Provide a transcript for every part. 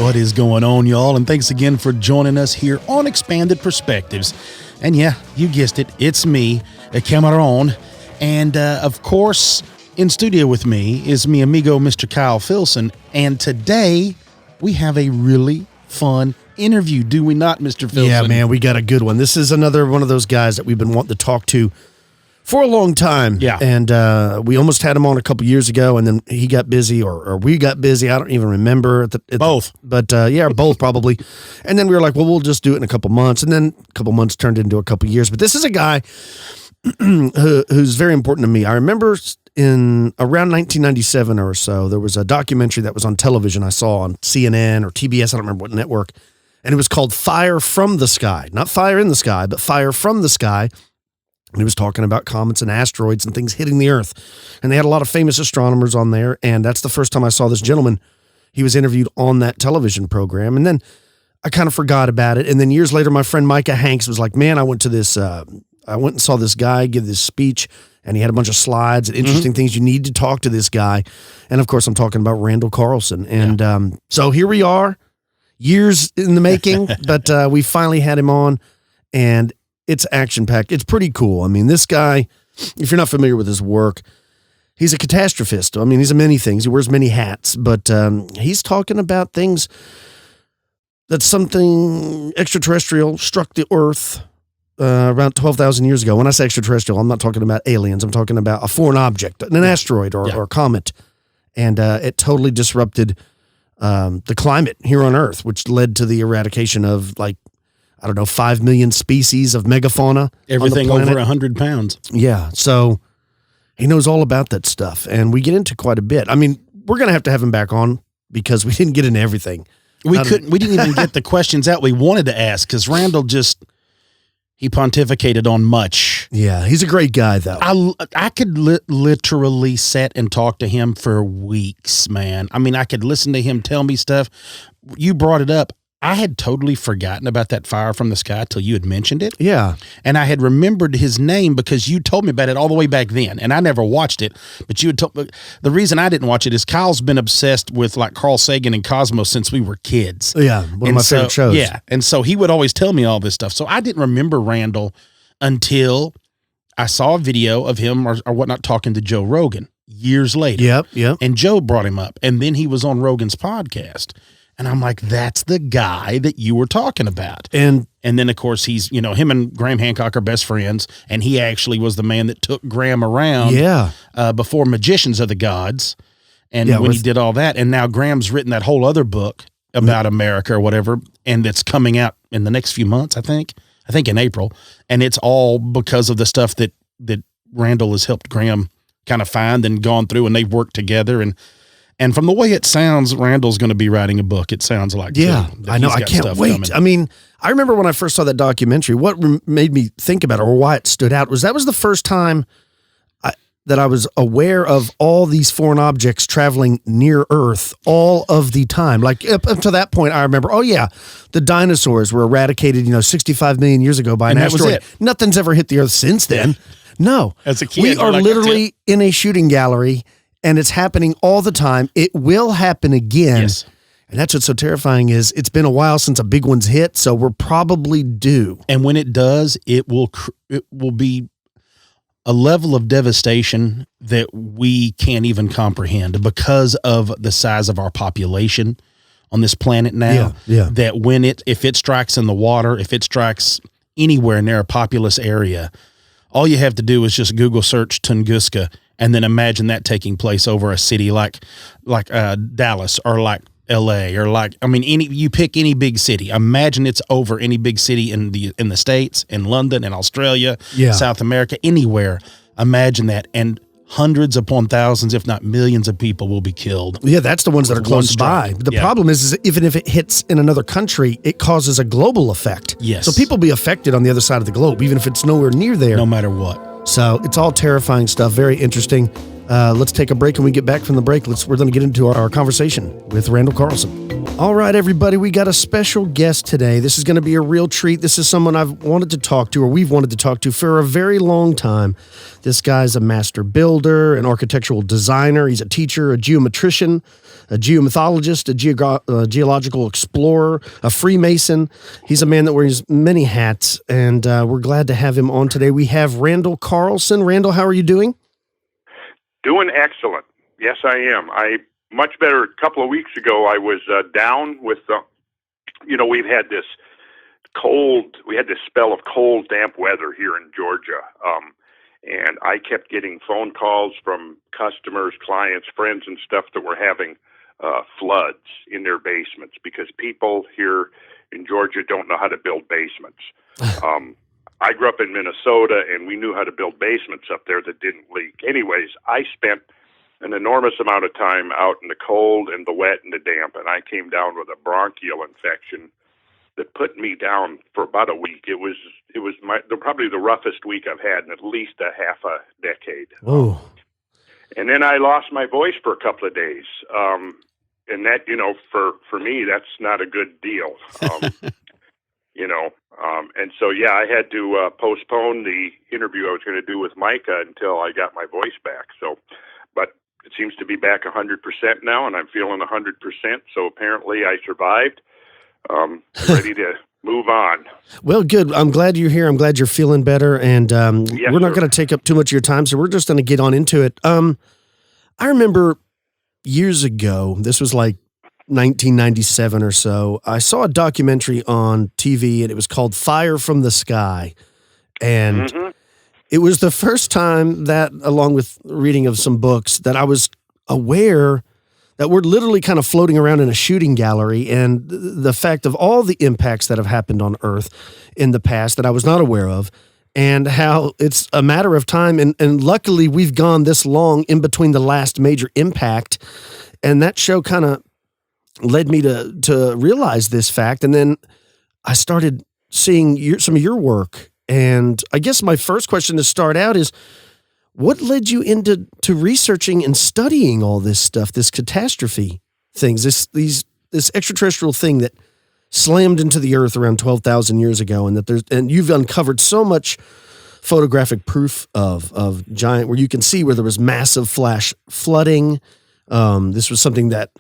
What is going on, y'all? And thanks again for joining us here on Expanded Perspectives. And yeah, you guessed it, it's me, Cameron. And of course, in studio with me is mi amigo, Mr. Kyle Filson. And today we have a really fun interview, do we not, Mr. Filson? Yeah, man, we got a good one. This is another one of those guys that we've been wanting to talk to for a long time. Yeah. And we almost had him on a couple years ago, and then he got busy, or we got busy. I don't even remember. Both. But yeah, both probably. And then we were like, well, we'll just do it in a couple months. And then a couple months turned into a couple years. But this is a guy who's very important to me. I remember in around 1997 or so, there was a documentary that was on television I saw on CNN or TBS, I don't remember what network, and it was called Fire from the Sky. Not Fire in the Sky, but Fire from the Sky. And he was talking about comets and asteroids and things hitting the Earth. And they had a lot of famous astronomers on there, and that's the first time I saw this gentleman. He was interviewed on that television program, and then I kind of forgot about it. And then years later, my friend Micah Hanks was like, man, I went and saw this guy give this speech, and he had a bunch of slides and interesting things. You need to talk to this guy. And of course, I'm talking about Randall Carlson. And so here we are, years in the making, but we finally had him on, and it's action-packed. It's pretty cool. I mean, this guy, if you're not familiar with his work, he's a catastrophist. I mean, he's a many things. He wears many hats, but he's talking about things that something extraterrestrial struck the Earth around 12,000 years ago. When I say extraterrestrial, I'm not talking about aliens. I'm talking about a foreign object, an asteroid or a comet. And it totally disrupted the climate here on Earth, which led to the eradication of, 5 million species of megafauna. Everything over 100 pounds. Yeah. So he knows all about that stuff. And we get into quite a bit. I mean, we're going to have him back on because we didn't get into everything. We didn't even get the questions out we wanted to ask because Randall he pontificated on much. Yeah, he's a great guy, though. I could literally sit and talk to him for weeks, man. I mean, I could listen to him tell me stuff. You brought it up. I had totally forgotten about that fire from the sky till you had mentioned it. Yeah. And I had remembered his name because you told me about it all the way back then. And I never watched it. But you had told me. The reason I didn't watch it is Kyle's been obsessed with Carl Sagan and Cosmos since we were kids. Yeah. One of my favorite shows. Yeah. And so he would always tell me all this stuff. So I didn't remember Randall until I saw a video of him or whatnot talking to Joe Rogan years later. Yep. And Joe brought him up. And then he was on Rogan's podcast. And I'm like, that's the guy that you were talking about. And then, of course, he's, him and Graham Hancock are best friends. And he actually was the man that took Graham around before Magicians of the Gods. And when he did all that. And now Graham's written that whole other book about America or whatever. And it's coming out in the next few months, I think in April. And it's all because of the stuff that Randall has helped Graham kind of find and gone through. And they've worked together. And from the way it sounds, Randall's going to be writing a book. It sounds like. Yeah, I know. I can't wait. Coming. I mean, I remember when I first saw that documentary, what made me think about it or why it stood out was that was the first time that I was aware of all these foreign objects traveling near Earth all of the time. Like up to that point, I remember, the dinosaurs were eradicated, 65 million years ago by an asteroid. Nothing's ever hit the Earth since then. Yeah. No. As a kid, we are literally in a shooting gallery. And it's happening all the time. It will happen again. Yes. And that's what's so terrifying is it's been a while since a big one's hit, so we're probably due. And when it does, it will be a level of devastation that we can't even comprehend because of the size of our population on this planet now. Yeah. That if it strikes in the water, if it strikes anywhere near a populous area, all you have to do is just Google search Tunguska. And then imagine that taking place over a city like Dallas or like L.A. or you pick any big city. Imagine it's over any big city in the States, in London, in Australia, South America, anywhere. Imagine that, and hundreds upon thousands, if not millions of people will be killed. Yeah, that's the ones that are close by. The problem is even if it hits in another country, it causes a global effect. Yes. So people be affected on the other side of the globe, even if it's nowhere near there. No matter what. So it's all terrifying stuff, very interesting. Let's take a break. When we get back from the break, we're going to get into our conversation with Randall Carlson. All right, everybody, we got a special guest today. This is going to be a real treat. This is someone I've wanted to talk to, or we've wanted to talk to for a very long time. This guy's a master builder, an architectural designer. He's a teacher, a geometrician, a geomythologist, a geological explorer, a Freemason. He's a man that wears many hats, and we're glad to have him on today. We have Randall Carlson. Randall, how are you doing? Doing excellent. Yes, I am. Much better. A couple of weeks ago, I was down with, we've had this spell of cold, damp weather here in Georgia. And I kept getting phone calls from customers, clients, friends, and stuff that were having floods in their basements because people here in Georgia don't know how to build basements. I grew up in Minnesota, and we knew how to build basements up there that didn't leak. Anyways, I spent an enormous amount of time out in the cold and the wet and the damp, and I came down with a bronchial infection that put me down for about a week. It was probably the roughest week I've had in at least a half a decade. Oh. And then I lost my voice for a couple of days. And that, for me, that's not a good deal. And so, I had to postpone the interview I was going to do with Micah until I got my voice back. So, but it seems to be back 100% now, and I'm feeling 100%. So apparently I survived. Ready to move on. Well, good. I'm glad you're here. I'm glad you're feeling better. And Yes, we're not sir. going to take up too much of your time, so we're just going to get on into it. I remember years ago, this was like 1997 or so, I saw a documentary on TV, and it was called Fire from the Sky. And it was the first time that, along with reading of some books, that I was aware that we're literally kind of floating around in a shooting gallery, and the fact of all the impacts that have happened on Earth in the past that I was not aware of, and how it's a matter of time. And luckily, we've gone this long in between the last major impact. And that show kind of led me to realize this fact. And then I started seeing some of your work. And I guess my first question to start out is, what led you into researching and studying all this stuff, this catastrophe things, this extraterrestrial thing that slammed into the Earth around 12,000 years ago, and you've uncovered so much photographic proof of giant, where you can see where there was massive flash flooding. This was something that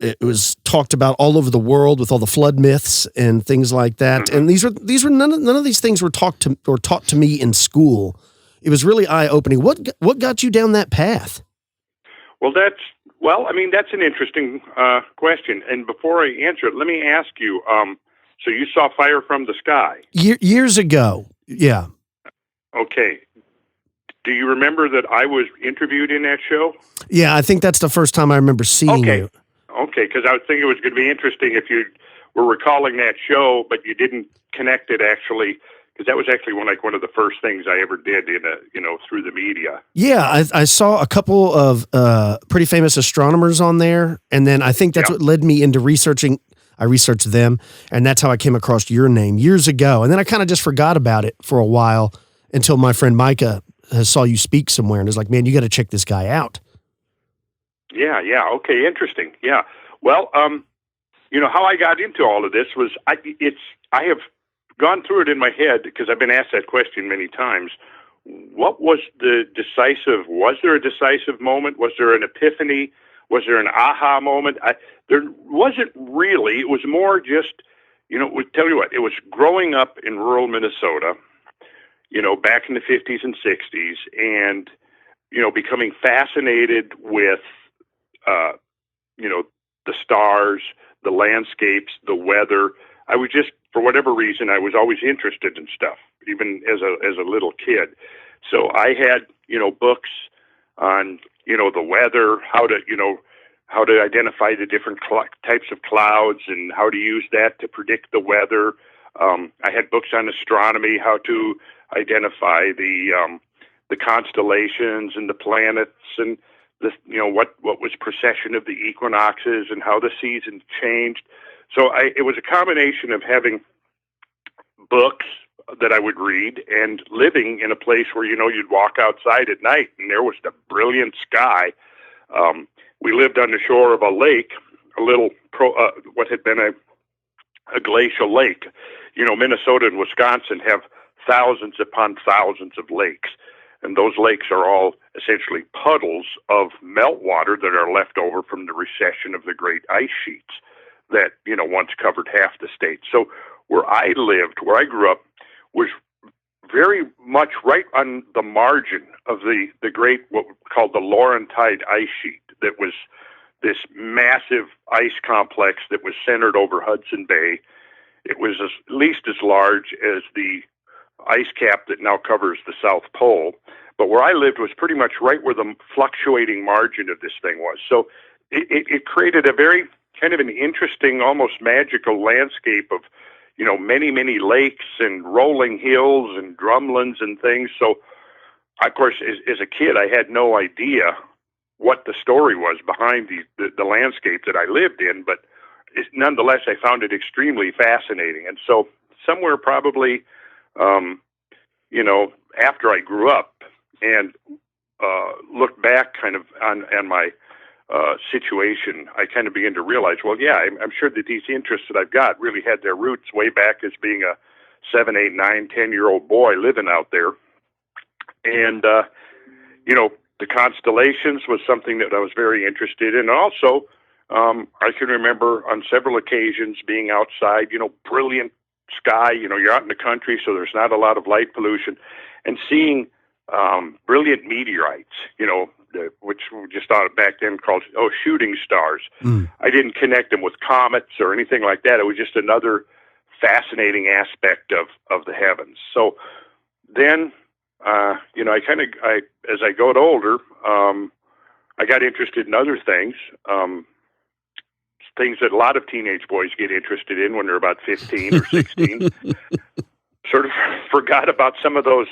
it was talked about all over the world with all the flood myths and things like that. And these were none of these things were taught to me in school. It was really eye-opening. What got you down that path? Well, that's an interesting question. And before I answer it, let me ask you, so you saw Fire from the Sky? Years ago, yeah. Okay. Do you remember that I was interviewed in that show? Yeah, I think that's the first time I remember seeing you. Okay, because I was thinking it was going to be interesting if you were recalling that show, but you didn't connect it actually, because that was actually one of the first things I ever did through the media. Yeah, I saw a couple of pretty famous astronomers on there, and then I think that's what led me into researching. I researched them, and that's how I came across your name years ago. And then I kind of just forgot about it for a while until my friend Micah saw you speak somewhere and was like, "Man, you got to check this guy out." Yeah. Okay, interesting. Yeah. Well, how I got into all of this was I have gone through it in my head because I've been asked that question many times. What was was there a decisive moment? Was there an epiphany? Was there an aha moment? There wasn't really. It was more just, tell you what, it was growing up in rural Minnesota, back in the 50s and 60s, and, becoming fascinated with, the stars, the landscapes, the weather. I was just, for whatever reason, I was always interested in stuff, even as a little kid. So I had, books on, the weather, how to identify the different types of clouds and how to use that to predict the weather. I had books on astronomy, how to identify the constellations and the planets, and what was precession of the equinoxes and how the seasons changed. So it was a combination of having books that I would read and living in a place where, you'd walk outside at night and there was the brilliant sky. We lived on the shore of a lake what had been a glacial lake. Minnesota and Wisconsin have thousands upon thousands of lakes, and those lakes are all essentially puddles of meltwater that are left over from the recession of the great ice sheets that, once covered half the state. So where I grew up, was very much right on the margin of the great, what we called the Laurentide ice sheet, that was this massive ice complex that was centered over Hudson Bay. It was at least as large as the ice cap that now covers the South Pole. But where I lived was pretty much right where the fluctuating margin of this thing was. So it created a very kind of an interesting, almost magical landscape of, many, many lakes and rolling hills and drumlins and things. So, of course, as a kid, I had no idea what the story was behind the landscape that I lived in, but nonetheless, I found it extremely fascinating. And so somewhere probably, after I grew up and looked back kind of on my situation, I kind of began to realize, well, yeah, I'm sure that these interests that I've got really had their roots way back as being a 7, 8, 9, 10-year-old boy living out there. And, the constellations was something that I was very interested in. And also, I can remember on several occasions being outside, brilliant sky, you're out in the country, so there's not a lot of light pollution, and seeing brilliant meteorites, which we just thought back then called, shooting stars. I didn't connect them with comets or anything like that. It was just another fascinating aspect of the heavens. So then, as I got older, I got interested in other things, things that a lot of teenage boys get interested in when they're about 15 or 16. Sort of forgot about some of those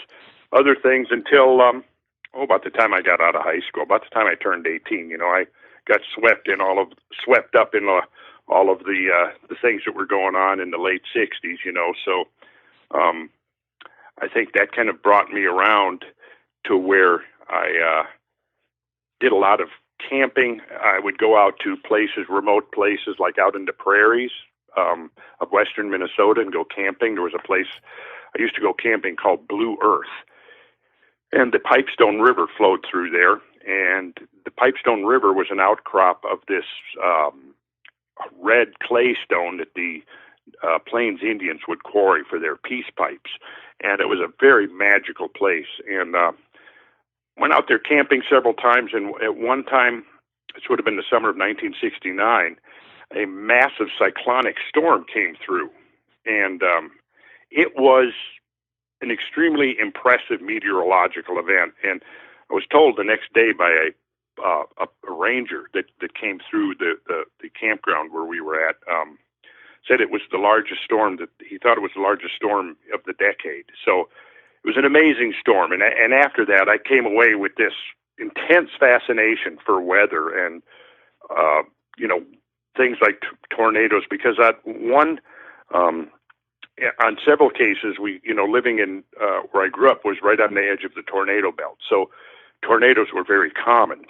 other things until, about the time I got out of high school, about the time I turned 18. I got swept up in all of the things that were going on in the late 60s, so I think that kind of brought me around to where I did a lot of camping. I would go out to remote places, like out in the prairies of western Minnesota, and go camping. There was a place I used to go camping called Blue Earth, and the Pipestone River flowed through there. And the Pipestone River was an outcrop of this red clay stone that the Plains Indians would quarry for their peace pipes. And it was a very magical place. And went out there camping several times. And at one time, this would have been the summer of 1969, a massive cyclonic storm came through. And it was an extremely impressive meteorological event. And I was told the next day by a ranger that came through the campground where we were at, said it was the largest storm, that he thought it was the largest storm of the decade. So it was an amazing storm. And after that, I came away with this intense fascination for weather and, things like tornadoes, because on several cases, we, living in where I grew up was right on the edge of the tornado belt. So tornadoes were very common.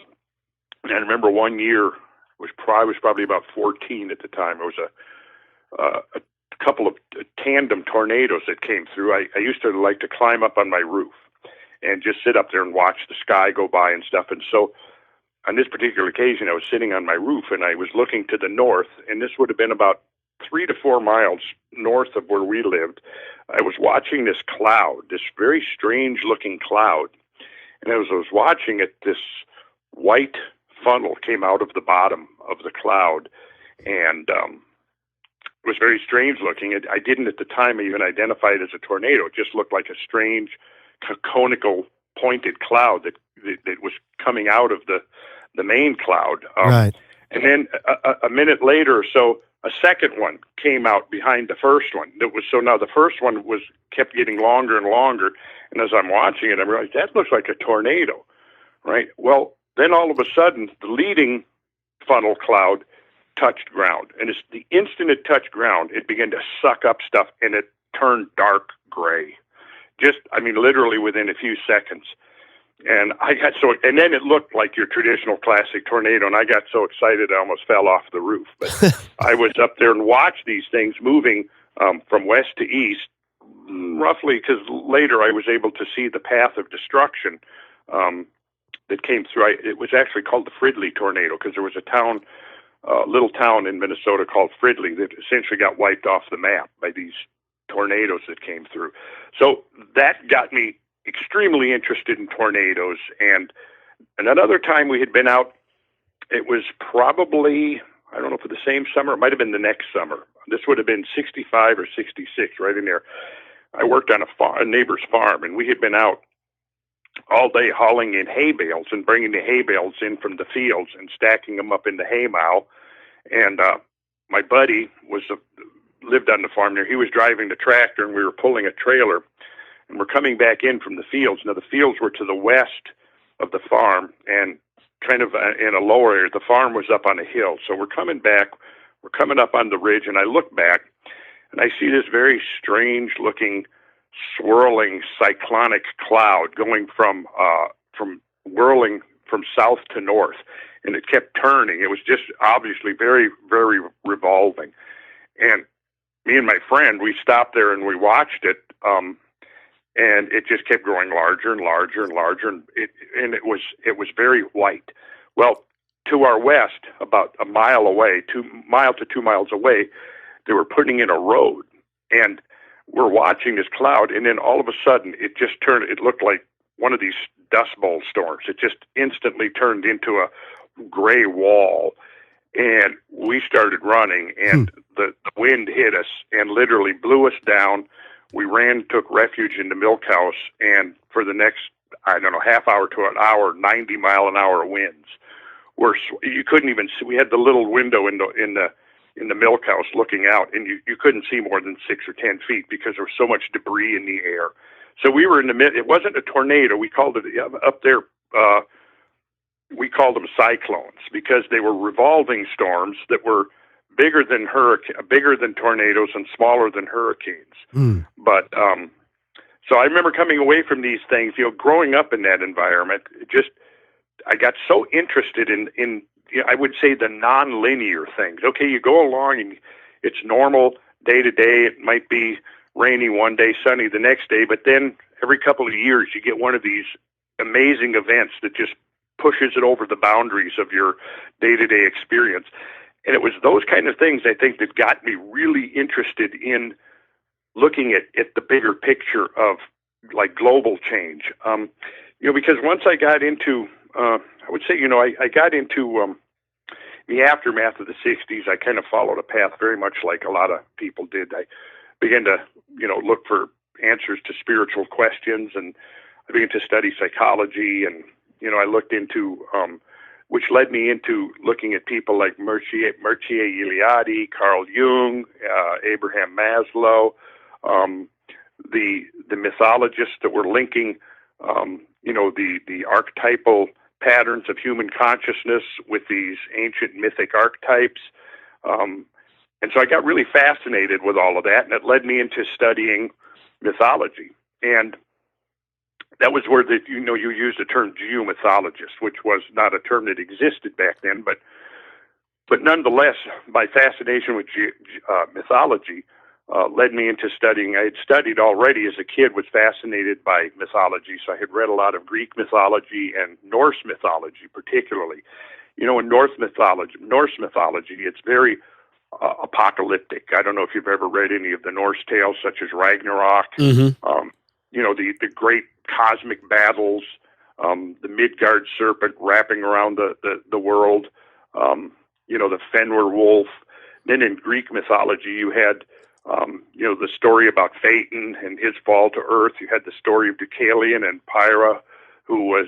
And I remember one year, I was probably about 14 at the time. There was a couple of tandem tornadoes that came through. I used to like to climb up on my roof and just sit up there and watch the sky go by and stuff. And so on this particular occasion, I was sitting on my roof and I was looking to the north, and this would have been about 3 to 4 miles north of where we lived. I was watching this cloud, this very strange looking cloud. And as I was watching it, this white funnel came out of the bottom of the cloud, and it was very strange looking. I didn't at the time even identify it as a tornado. It just looked like a strange conical pointed cloud that was coming out of the main cloud. Right. And then a minute later or so, a second one came out behind the first one. So now the first one kept getting longer and longer. And as I'm watching it, I realized that looks like a tornado, right? Well, then all of a sudden, the leading funnel cloud touched ground. And the instant it touched ground, it began to suck up stuff, and it turned dark gray. Literally within a few seconds. And I got and then it looked like your traditional classic tornado, and I got so excited I almost fell off the roof. But I was up there and watched these things moving from west to east, roughly, because later I was able to see the path of destruction that came through. It was actually called the Fridley tornado because there was a little town in Minnesota called Fridley that essentially got wiped off the map by these tornadoes that came through. So that got me extremely interested in tornadoes. And another time we had been out, it was probably, I don't know, for the same summer, it might have been the next summer. This would have been 65 or 66, right in there. I worked on a neighbor's farm, and we had been out all day hauling in hay bales and bringing the hay bales in from the fields and stacking them up in the hay mow. And my buddy lived on the farm there. He was driving the tractor, and we were pulling a trailer. And we're coming back in from the fields. Now, the fields were to the west of the farm and kind of in a lower area. The farm was up on a hill. So we're coming back. We're coming up on the ridge, and I look back, and I see this very strange-looking, swirling, cyclonic cloud going from whirling from south to north. And it kept turning. It was just obviously very, very revolving. And me and my friend, we stopped there and we watched it. And it just kept growing larger and larger and larger, and it was very white. Well, to our west, about a mile away, 2 to 2 miles away, they were putting in a road, and we're watching this cloud, and then all of a sudden, it just turned. It looked like one of these dust bowl storms. It just instantly turned into a gray wall, and we started running, and the wind hit us and literally blew us down. We ran, took refuge in the milk house, and for the next, I don't know, half hour to an hour, 90-mile-an-hour winds. You couldn't even see. We had the little window in the milk house looking out, and you couldn't see more than 6 or 10 feet because there was so much debris in the air. So we were in the mid. It wasn't a tornado. We called it up there. We called them cyclones because they were revolving storms that were bigger than tornadoes and smaller than hurricanes. But so I remember coming away from these things, growing up in that environment. I got so interested in I would say the nonlinear things. Okay, you go along and it's normal day to day. It might be rainy one day, sunny the next day, but then every couple of years you get one of these amazing events that just pushes it over the boundaries of your day-to-day experience. And it was those kind of things, I think, that got me really interested in looking at the bigger picture of like global change. Because once I got into, I would say, I got into the aftermath of the 60s. I kind of followed a path very much like a lot of people did. I began to, look for answers to spiritual questions, and I began to study psychology, and, I looked into, which led me into looking at people like Mircea Eliade, Carl Jung, Abraham Maslow, the mythologists that were linking, the archetypal patterns of human consciousness with these ancient mythic archetypes. And so I got really fascinated with all of that, and it led me into studying mythology. And that was where you used the term geomythologist, which was not a term that existed back then, but nonetheless, my fascination with mythology led me into studying. I had studied already as a kid, was fascinated by mythology, so I had read a lot of Greek mythology and Norse mythology, particularly. In Norse mythology, it's very apocalyptic. I don't know if you've ever read any of the Norse tales, such as Ragnarok. Mm-hmm. The great cosmic battles, the Midgard serpent wrapping around the world, the Fenrir wolf. Then in Greek mythology, you had, the story about Phaeton and his fall to Earth. You had the story of Deucalion and Pyrrha, who was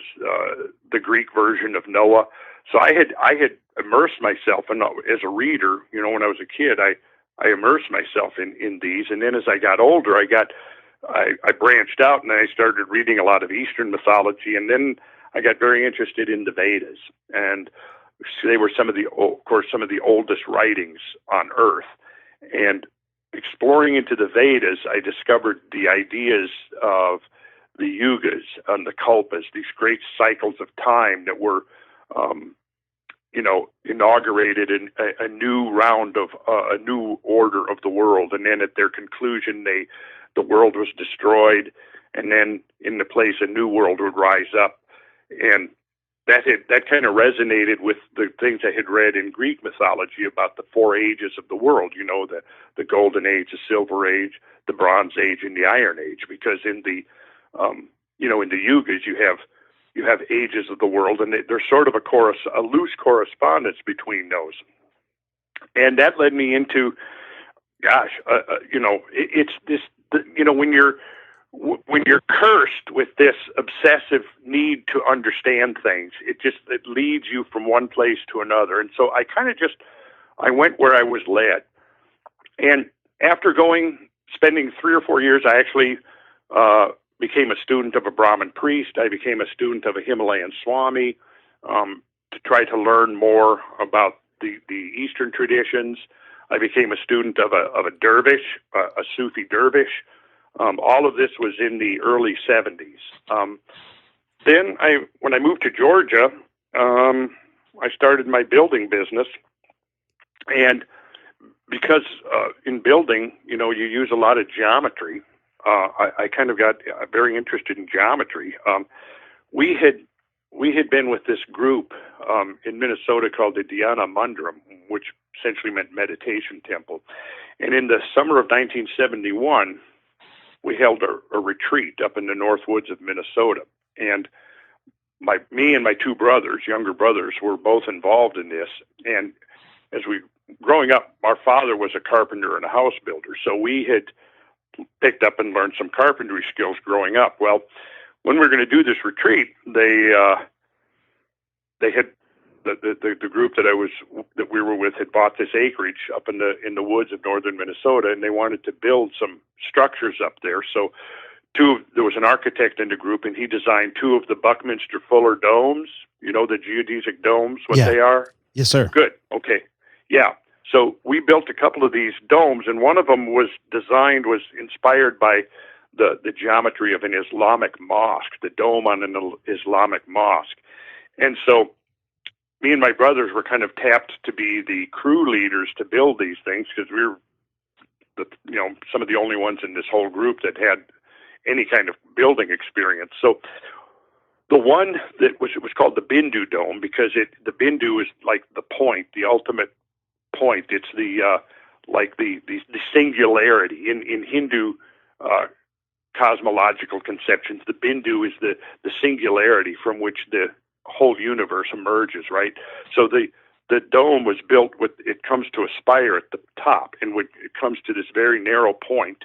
the Greek version of Noah. So I had immersed myself, and as a reader, when I was a kid, I immersed myself in these. And then as I got older, I branched out, and I started reading a lot of Eastern mythology, and then I got very interested in the Vedas, and they were some of the oldest writings on Earth. And exploring into the Vedas, I discovered the ideas of yugas and the kalpas, these great cycles of time that were, inaugurated in a new round of a new order of the world, and then at their conclusion, the world was destroyed, and then in the place a new world would rise up, and that kind of resonated with the things I had read in Greek mythology about the four ages of the world. The Golden Age, the Silver Age, the Bronze Age, and the Iron Age. Because in the in the yugas you have ages of the world, and there's sort of a loose correspondence between those. And that led me into, it's this, when you're cursed with this obsessive need to understand things, it leads you from one place to another. And so I went where I was led. And after spending 3 or 4 years, I actually became a student of a Brahmin priest. I became a student of a Himalayan Swami to try to learn more about the Eastern traditions. I became a student of a dervish, a Sufi dervish. All of this was in the early 70s. Then when I moved to Georgia, I started my building business. And because in building, you use a lot of geometry, I kind of got very interested in geometry. We had been with this group in Minnesota called the Dhyana Mandiram, which essentially meant meditation temple. And in the summer of 1971, we held a retreat up in the north woods of Minnesota. And me and my two brothers, younger brothers, were both involved in this. And growing up, our father was a carpenter and a house builder. So we had picked up and learned some carpentry skills growing up. Well, when we were going to do this retreat, they had the group that we were with had bought this acreage up in the woods of northern Minnesota, and they wanted to build some structures up there. So there was an architect in the group, and he designed 2 of the Buckminster Fuller domes. The geodesic domes, what they are? Yes, sir. Good. Okay. Yeah. So we built a couple of these domes, and one of them was inspired by the geometry of an Islamic mosque, the dome on an Islamic mosque. And so me and my brothers were kind of tapped to be the crew leaders to build these things, because we were some of the only ones in this whole group that had any kind of building experience. So the one that was called the Bindu Dome, because the Bindu is like the point, the ultimate point. It's the singularity in Hindu cosmological conceptions. The Bindu is the singularity from which the whole universe emerges, right? So the dome was built it comes to a spire at the top, and it comes to this very narrow point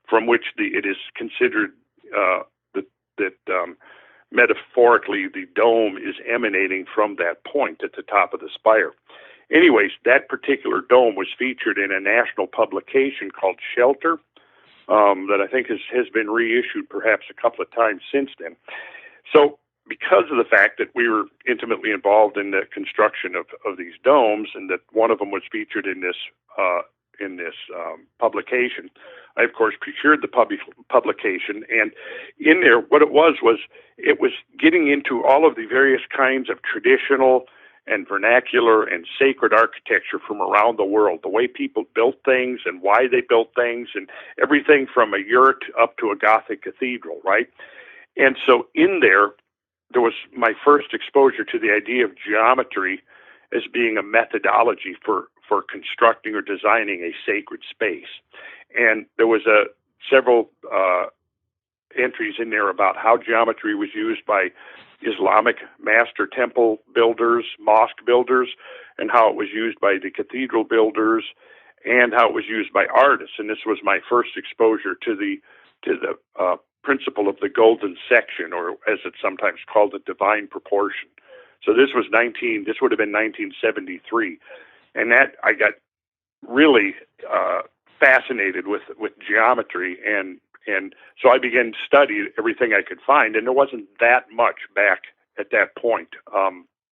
from which it is considered that metaphorically the dome is emanating from that point at the top of the spire. Anyways, that particular dome was featured in a national publication called Shelter that I think has been reissued perhaps a couple of times since then. So because of the fact that we were intimately involved in the construction of these domes, and that one of them was featured in this publication, I of course procured the publication. And in there, what it was getting into all of the various kinds of traditional and vernacular and sacred architecture from around the world, the way people built things and why they built things, and everything from a yurt up to a Gothic cathedral, right? And so in there was my first exposure to the idea of geometry as being a methodology for constructing or designing a sacred space. And there was several entries in there about how geometry was used by Islamic master temple builders, mosque builders, and how it was used by the cathedral builders, and how it was used by artists. And this was my first exposure to the principle of the golden section, or as it's sometimes called, the divine proportion. So this would have been 1973. And that I got really fascinated with geometry, and so I began to study everything I could find, and there wasn't that much back at that point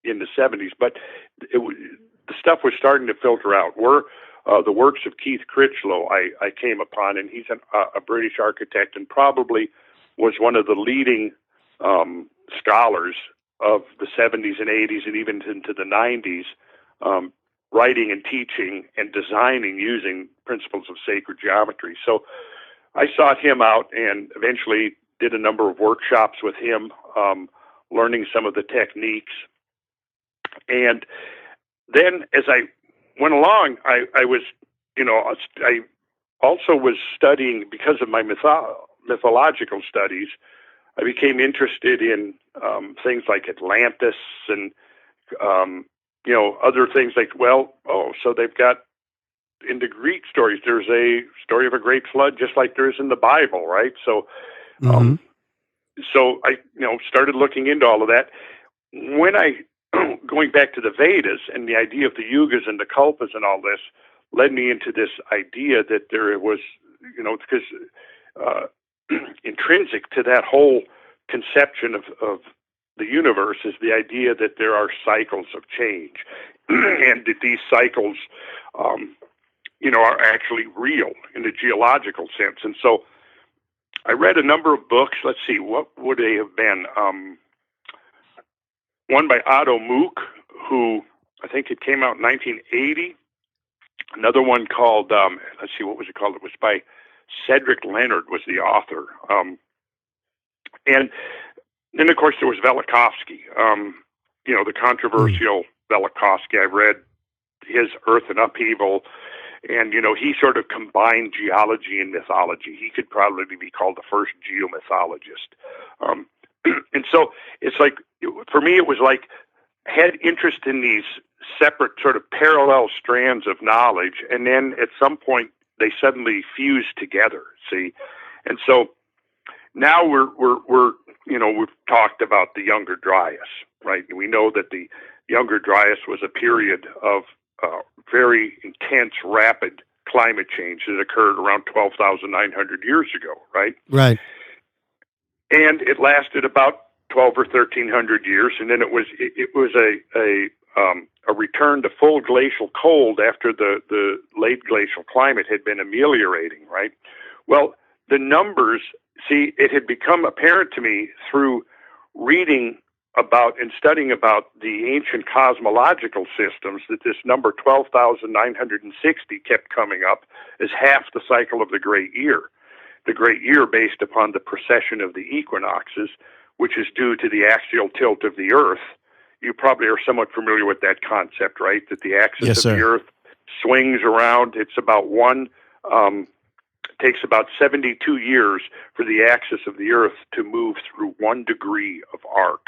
in the 70s, but the stuff was starting to filter out. The works of Keith Critchlow I came upon, and he's a British architect, and probably was one of the leading scholars of the 70s and 80s and even into the 90s, writing and teaching and designing using principles of sacred geometry. So I sought him out and eventually did a number of workshops with him, learning some of the techniques. And then as I went along, I was, I also was studying, because of my mythological studies, I became interested in things like Atlantis and, other things like, so they've got, in the Greek stories, there's a story of a great flood, just like there is in the Bible, right? So, so I, started looking into all of that. When going back to the Vedas and the idea of the yugas and the kalpas and all this, led me into this idea that there was, because intrinsic to that whole conception of the universe is the idea that there are cycles of change, and that these cycles, are actually real in the geological sense. And so I read a number of books. Let's see, what would they have been? One by Otto Mook, who I think it came out in 1980. Another one called, let's see, what was it called? It was by Cedric Leonard was the author. And then, of course, there was Velikovsky, the controversial Velikovsky. I read his Earth in Upheaval, and, he sort of combined geology and mythology. He could probably be called the first geomythologist. And so it's like, for me, it was like, had interest in these separate sort of parallel strands of knowledge, and then at some point they suddenly fused together. See, and so now we've talked about the Younger Dryas, right? We know that the Younger Dryas was a period of very intense, rapid climate change that occurred around 12,900 years ago, right? Right. And it lasted about 12 or 1,300 years, and then it was a return to full glacial cold after the late glacial climate had been ameliorating, right? Well, the numbers, see, it had become apparent to me through reading about and studying about the ancient cosmological systems that this number 12,960 kept coming up as half the cycle of the great year. The great year based upon the precession of the equinoxes, which is due to the axial tilt of the Earth. You probably are somewhat familiar with that concept, right? That the axis of the Earth swings around. It's about takes about 72 years for the axis of the Earth to move through 1 degree of arc.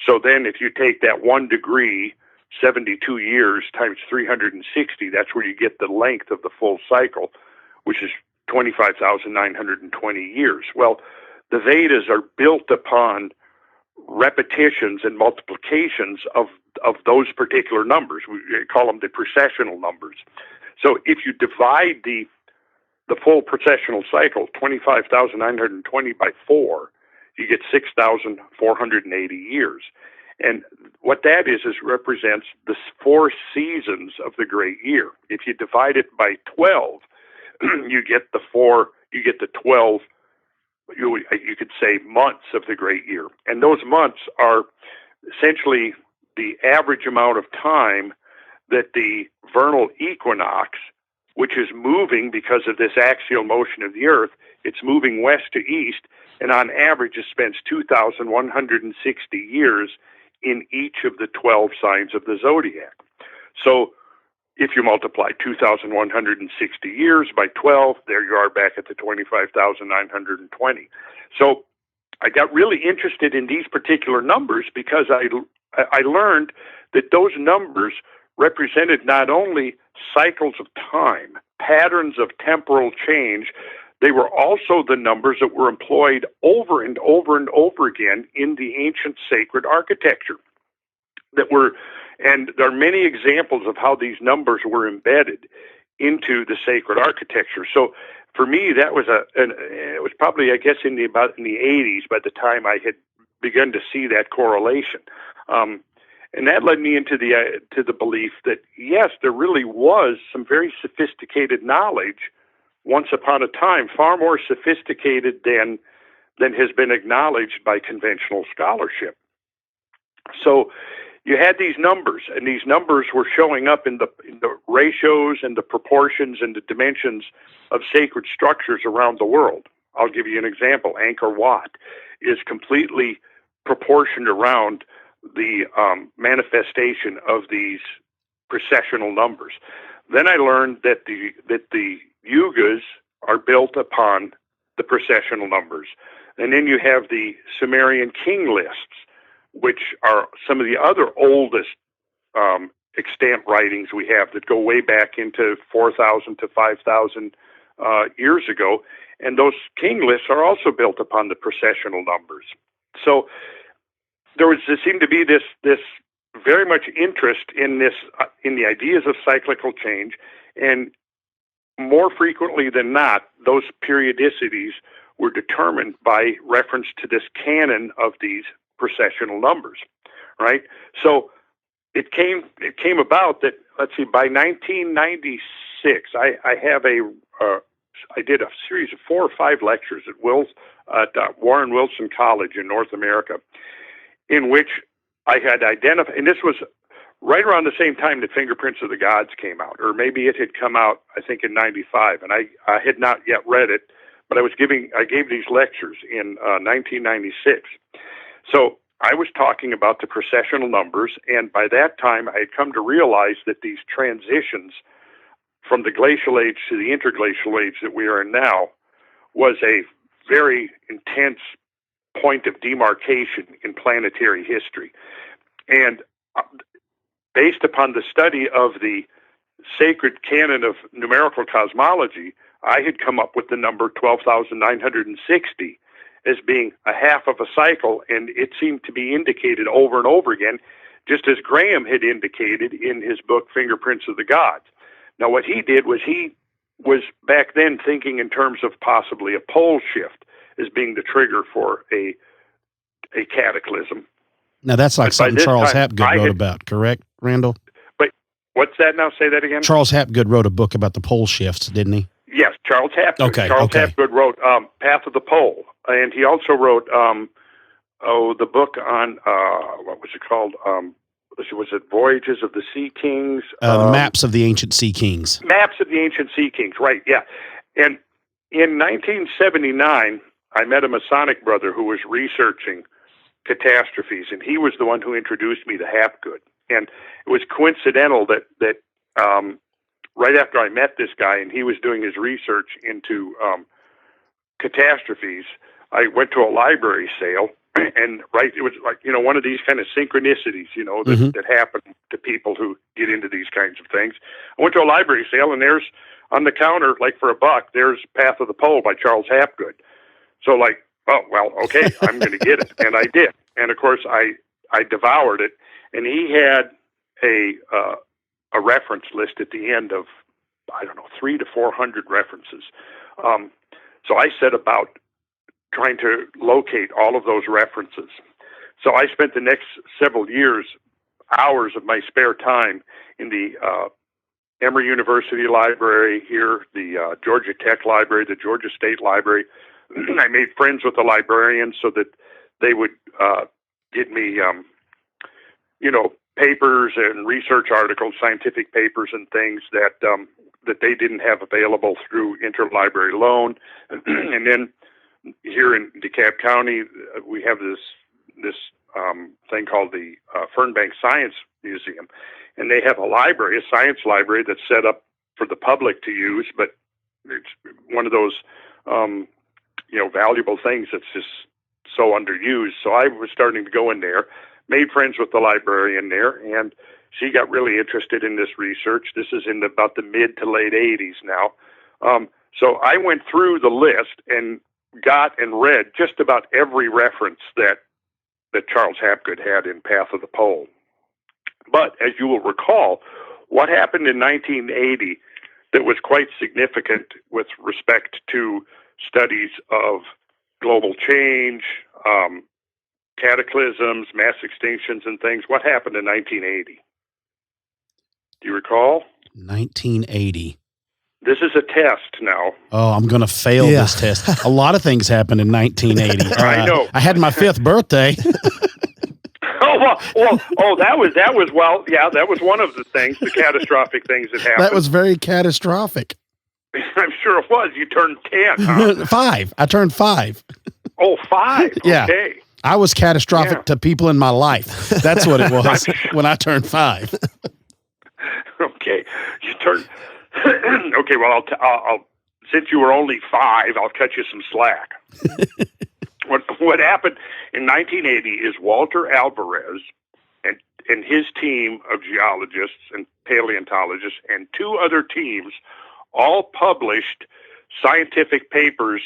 So then if you take that 1 degree, 72 years times 360, that's where you get the length of the full cycle, which is 25,920 years. Well, the Vedas are built upon repetitions and multiplications of those particular numbers. We call them the precessional numbers. So if you divide the full precessional cycle, 25,920 by 4, you get 6,480 years. And what that is represents the 4 seasons of the great year. If you divide it by 12, you get the 12, you could say, months of the great year. And those months are essentially the average amount of time that the vernal equinox, which is moving because of this axial motion of the Earth, it's moving west to east, and on average it spends 2,160 years in each of the 12 signs of the zodiac. So if you multiply 2,160 years by 12, there you are back at the 25,920. So I got really interested in these particular numbers because I learned that those numbers represented not only cycles of time, patterns of temporal change, they were also the numbers that were employed over and over and over again in the ancient sacred architecture. And there are many examples of how these numbers were embedded into the sacred architecture. So for me, that was it was probably, I guess, in the 80s by the time I had begun to see that correlation. And that led me into to the belief that, yes, there really was some very sophisticated knowledge once upon a time, far more sophisticated than than has been acknowledged by conventional scholarship. So you had these numbers, and these numbers were showing up in the ratios and the proportions and the dimensions of sacred structures around the world. I'll give you an example. Angkor Wat is completely proportioned around the manifestation of these precessional numbers. Then I learned that the yugas are built upon the precessional numbers. And then you have the Sumerian king lists, which are some of the other oldest extant writings we have that go way back into 4,000 to 5,000 years ago. And those king lists are also built upon the precessional numbers. So there seemed to be this very much interest in the ideas of cyclical change, and more frequently than not, those periodicities were determined by reference to this canon of these precessional numbers, right? So it came about that, let's see, by 1996, I did a series of 4 or 5 lectures at Warren Wilson College in North America, in which I had identified, and this was right around the same time that Fingerprints of the Gods came out, or maybe it had come out, I think, in 95, and I had not yet read it, but I gave these lectures in 1996. So I was talking about the precessional numbers, and by that time I had come to realize that these transitions from the glacial age to the interglacial age that we are in now was a very intense point of demarcation in planetary history. And based upon the study of the sacred canon of numerical cosmology, I had come up with the number 12,960 as being a half of a cycle, and it seemed to be indicated over and over again, just as Graham had indicated in his book, Fingerprints of the Gods. Now, what he did was he was back then thinking in terms of possibly a pole shift as being the trigger for a cataclysm. Now, that's like something Charles Hapgood wrote about, correct, Randall? But what's that now? Say that again? Charles Hapgood wrote a book about the pole shifts, didn't he? Yes, Charles Hapgood. Okay, Charles Hapgood wrote Path of the Pole, and he also wrote the book on what was it called? Was it Voyages of the Sea Kings? The Maps of the Ancient Sea Kings. Maps of the Ancient Sea Kings, right? Yeah. And in 1979, I met a Masonic brother who was researching catastrophes, and he was the one who introduced me to Hapgood. And it was coincidental that right after I met this guy and he was doing his research into catastrophes, I went to a library sale, and it was like, one of these kind of synchronicities, that happen to people who get into these kinds of things. I went to a library sale, and there's on the counter, like for $1, there's Path of the Pole by Charles Hapgood. So like, oh, well, okay, I'm going to get it. And I did. And of course I devoured it. And he had a reference list at the end of, 300 to 400 references. So I set about trying to locate all of those references. So I spent the next several years, hours of my spare time in the Emory University Library here, the Georgia Tech Library, the Georgia State Library. I made friends with the librarians so that they would get me, papers and research articles, scientific papers and things that they didn't have available through interlibrary loan. And then here in DeKalb County, we have this thing called the Fernbank Science Museum, and they have a science library that's set up for the public to use, but it's one of those valuable things that's just so underused. So I was starting to go in there, made friends with the librarian there, and she got really interested in this research. This is in about the mid to late 80s now. So I went through the list and got and read just about every reference that Charles Hapgood had in Path of the Pole. But as you will recall, what happened in 1980 that was quite significant with respect to studies of global change, cataclysms, mass extinctions, and things. What happened in 1980? Do you recall? 1980. This is a test now. Oh, I'm going to fail this test. A lot of things happened in 1980. I know. I had my 5th birthday. That was one of the things, the catastrophic things that happened. That was very catastrophic. I'm sure it was. You turned 10, huh? 5. I turned 5. Oh, 5. Yeah. Okay. I was catastrophic to people in my life. That's what it was when I turned 5. Okay. You turned. Okay. Well, I'll since you were only 5, I'll cut you some slack. What happened in 1980 is Walter Alvarez and his team of geologists and paleontologists and 2 other teams all published scientific papers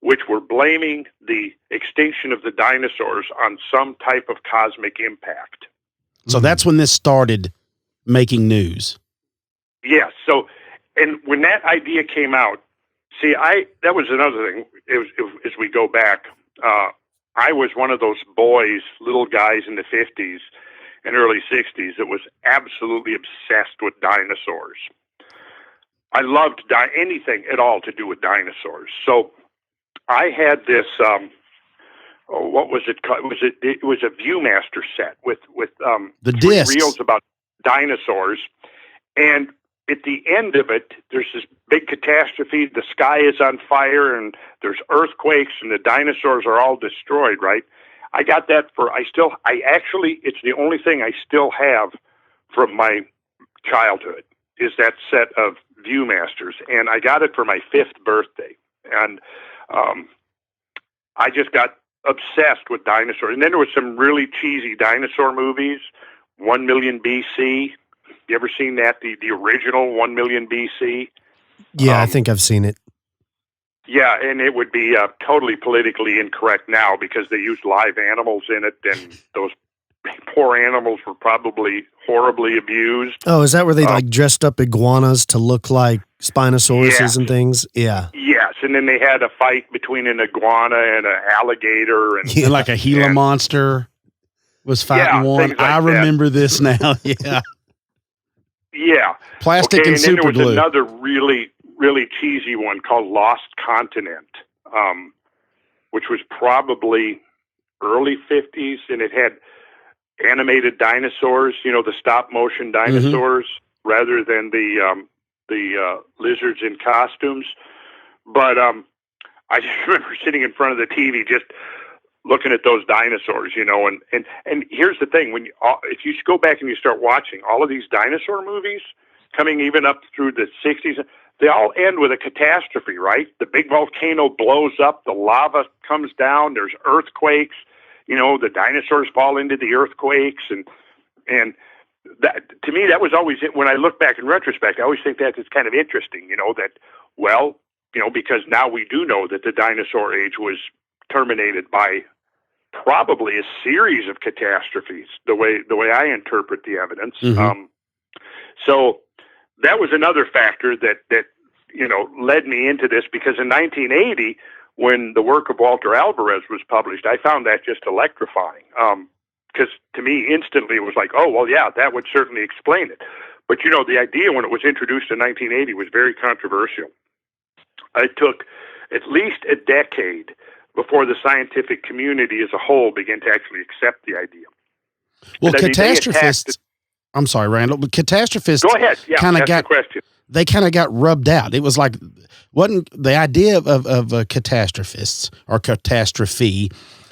which were blaming the extinction of the dinosaurs on some type of cosmic impact. So that's when this started making news. Yes. So, and when that idea came out, that was another thing. As we go back, I was one of those boys, little guys in the 50s and early 60s that was absolutely obsessed with dinosaurs. I loved anything at all to do with dinosaurs. So I had this, what was it called? It was a Viewmaster set with the 3 discs. reels about dinosaurs. And at the end of it, there's this big catastrophe. The sky is on fire and there's earthquakes and the dinosaurs are all destroyed, right? I got that it's the only thing I still have from my childhood is that set of Viewmasters. And I got it for my 5th birthday. And I just got obsessed with dinosaurs. And then there was some really cheesy dinosaur movies, 1 Million BC. You ever seen that? The original 1 Million BC? Yeah, I think I've seen it. Yeah, and it would be totally politically incorrect now because they used live animals in it, and those poor animals were probably horribly abused. Oh, is that where they dressed up iguanas to look like Spinosauruses and things? Yeah. Yes, and then they had a fight between an iguana and an alligator. And like a Gila monster was fighting one. Like I remember this now. Yeah. Yeah. Plastic and super glue. And then there was another really, really cheesy one called Lost Continent, which was probably early 50s, and it had animated dinosaurs, the stop motion dinosaurs, rather than the lizards in costumes. But I just remember sitting in front of the TV just looking at those dinosaurs, and here's the thing, if you go back and you start watching all of these dinosaur movies coming even up through the 60s, they all end with a catastrophe, right? The big volcano blows up, the lava comes down, there's earthquakes, the dinosaurs fall into the earthquakes, and that, to me, that was always it. When I look back in retrospect, I always think that it's kind of interesting, because now we do know that the dinosaur age was terminated by probably a series of catastrophes, the way I interpret the evidence. So that was another factor that led me into this, because in 1980, when the work of Walter Alvarez was published, I found that just electrifying. Because to me, instantly, it was like, oh, well, yeah, that would certainly explain it. But, the idea when it was introduced in 1980 was very controversial. It took at least a decade before the scientific community as a whole began to actually accept the idea. Well, catastrophists, I'm sorry, Randall, but catastrophists go ahead. Yeah, kind of got the question. They kind of got rubbed out. It was like, wasn't the idea of catastrophists or catastrophe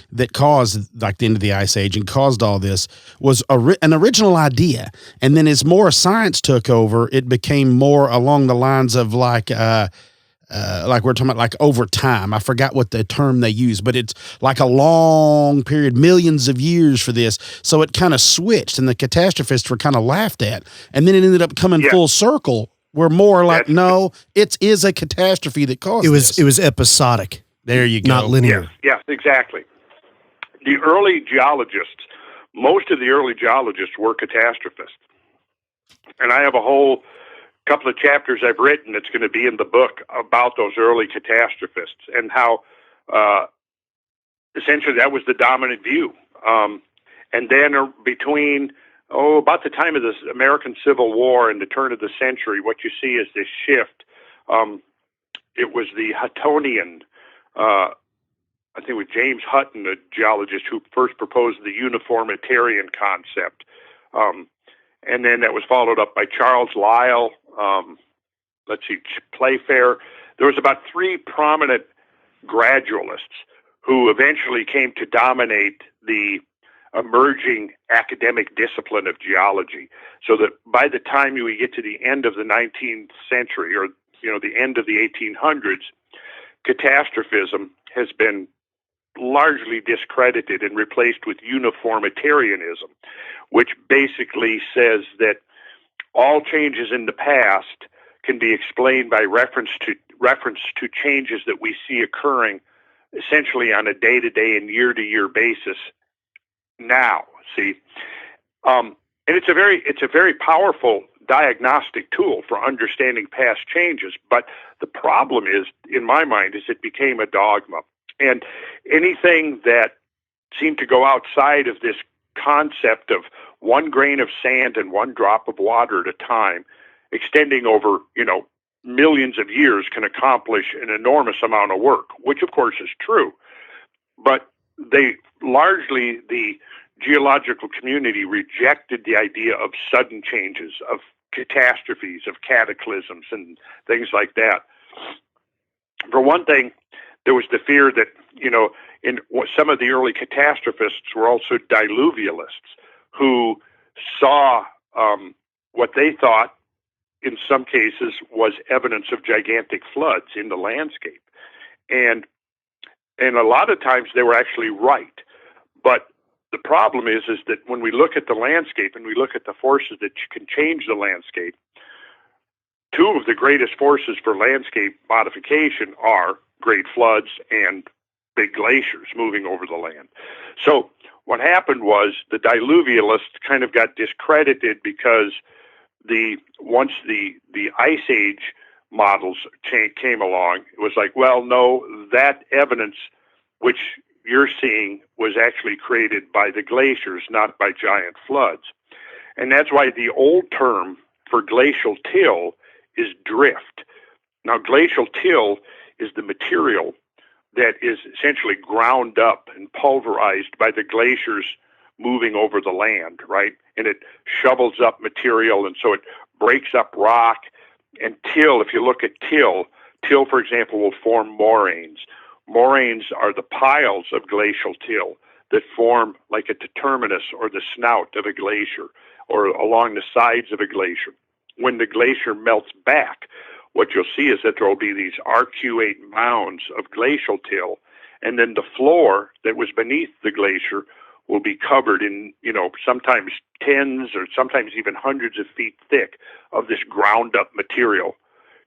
that caused like the end of the Ice Age and caused all this was an original idea. And then as more science took over, it became more along the lines of like we're talking about like over time. I forgot what the term they use, but it's like a long period, millions of years for this. So it kind of switched and the catastrophists were kind of laughed at. And then it ended up coming full circle. We're more like, no, it is a catastrophe that caused this. It was episodic. There you go. Not linear. Yes, exactly. The early geologists, most of the early geologists were catastrophists. And I have a whole couple of chapters I've written that's going to be in the book about those early catastrophists and how essentially that was the dominant view. And then between about the time of the American Civil War and the turn of the century, what you see is this shift It was the Huttonian, I think it was James Hutton, a geologist, who first proposed the uniformitarian concept. And then that was followed up by Charles Lyell, Playfair. There was about 3 prominent gradualists who eventually came to dominate the emerging academic discipline of geology. So that by the time we get to the end of the 19th century, or the end of the 1800s, catastrophism has been largely discredited and replaced with uniformitarianism, which basically says that all changes in the past can be explained by reference to changes that we see occurring essentially on a day-to-day and year-to-year basis now. See, and it's a very powerful diagnostic tool for understanding past changes. But the problem is, in my mind, is it became a dogma, and anything that seemed to go outside of this concept of one grain of sand and one drop of water at a time, extending over millions of years, can accomplish an enormous amount of work, which of course is true. But the geological community rejected the idea of sudden changes, of catastrophes, of cataclysms, and things like that. For one thing, there was the fear that, in some of the early catastrophists were also diluvialists who saw what they thought, in some cases, was evidence of gigantic floods in the landscape. And a lot of times they were actually right. But the problem is that when we look at the landscape and we look at the forces that can change the landscape, 2 of the greatest forces for landscape modification are great floods and big glaciers moving over the land. So what happened was the diluvialists kind of got discredited because once the Ice Age models came along, it was like, well, no, that evidence which you're seeing was actually created by the glaciers, not by giant floods. And that's why the old term for glacial till is drift. Now, glacial till is the material that is essentially ground up and pulverized by the glaciers moving over the land, right? And it shovels up material, and so it breaks up rock. And till, if you look at till, for example, will form moraines. Moraines are the piles of glacial till that form like a determinus or the snout of a glacier or along the sides of a glacier. When the glacier melts back, what you'll see is that there will be these arcuate mounds of glacial till, and then the floor that was beneath the glacier will be covered in, sometimes tens or sometimes even hundreds of feet thick of this ground up material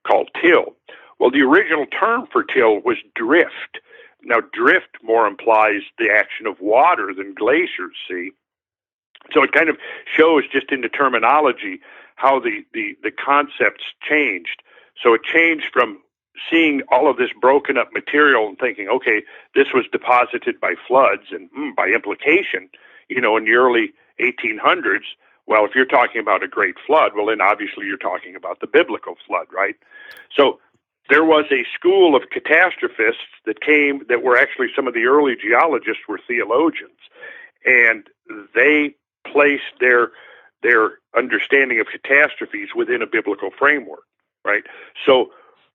called till. Well, the original term for till was drift. Now, drift more implies the action of water than glaciers, see? So it kind of shows just in the terminology how the concepts changed. So it changed from seeing all of this broken up material and thinking, okay, this was deposited by floods, and by implication, in the early 1800s, well, if you're talking about a great flood, well, then obviously you're talking about the biblical flood, right? So there was a school of catastrophists that were actually some of the early geologists were theologians, and they placed their understanding of catastrophes within a biblical framework, right? So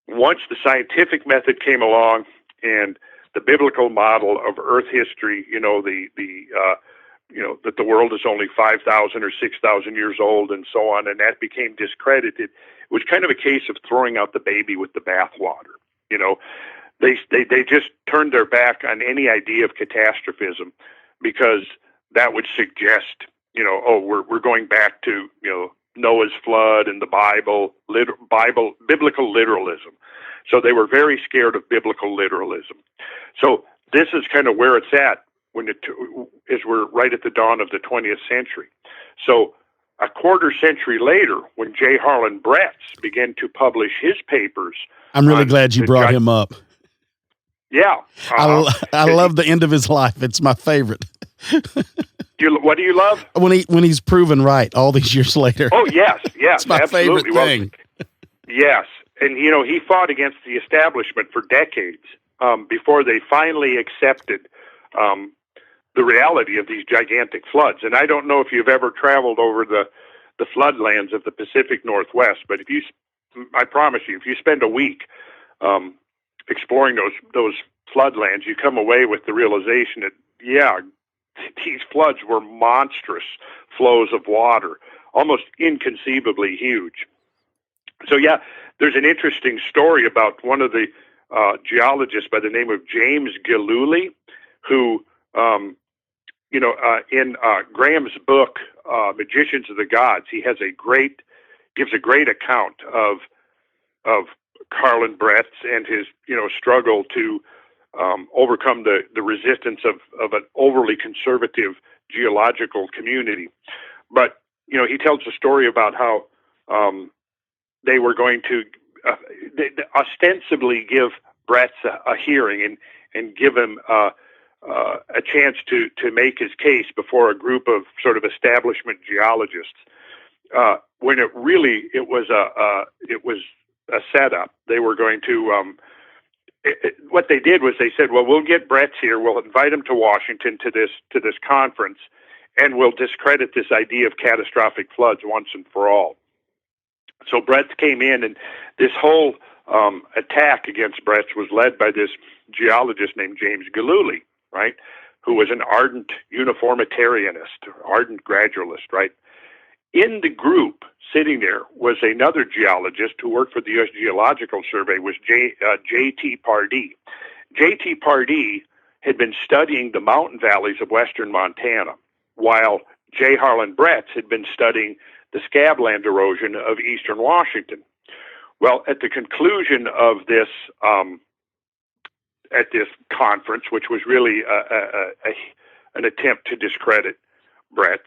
once the scientific method came along and the biblical model of Earth history, that the world is only 5,000 or 6,000 years old and so on, and that became discredited, it was kind of a case of throwing out the baby with the bathwater. They just turned their back on any idea of catastrophism because that would suggest, we're going back to, Noah's flood and the Bible, biblical literalism. So they were very scared of biblical literalism. So this is kind of where it's at as we're right at the dawn of the 20th century. So a quarter century later, when J. Harlan Bretz began to publish his papers, I'm really glad you brought him up. Yeah, I love the end of his life. It's my favorite. What do you love? When he's proven right all these years later. Oh, yes. It's my absolutely. favorite thing. Yes. and he fought against the establishment for decades before they finally accepted the reality of these gigantic floods. And I don't know if you've ever traveled over the floodlands of the Pacific Northwest, but I promise you, if you spend a week exploring those floodlands, you come away with the realization that, these floods were monstrous flows of water, almost inconceivably huge. So, there's an interesting story about one of the geologists by the name of James Gillooly, who, in Graham's book, Magicians of the Gods, he gives a great account of Carlin Bretz and his, struggle to overcome the resistance of an overly conservative geological community. But, he tells a story about how they were going to ostensibly give Bretz a hearing and give him a chance to make his case before a group of sort of establishment geologists. When it was a setup. They were going to. What they did was they said, "Well, we'll get Bretz here. We'll invite him to Washington to this conference, and we'll discredit this idea of catastrophic floods once and for all." So Bretz came in, and this whole attack against Bretz was led by this geologist named James Gillooly, right, who was an ardent uniformitarianist, ardent gradualist, right. In the group sitting there was another geologist who worked for the U.S. Geological Survey, was J.T. Pardee. J.T. Pardee had been studying the mountain valleys of western Montana, while J. Harlan Bretz had been studying the scabland erosion of eastern Washington. Well, at the conclusion of this, at this conference, which was really an attempt to discredit Bretz,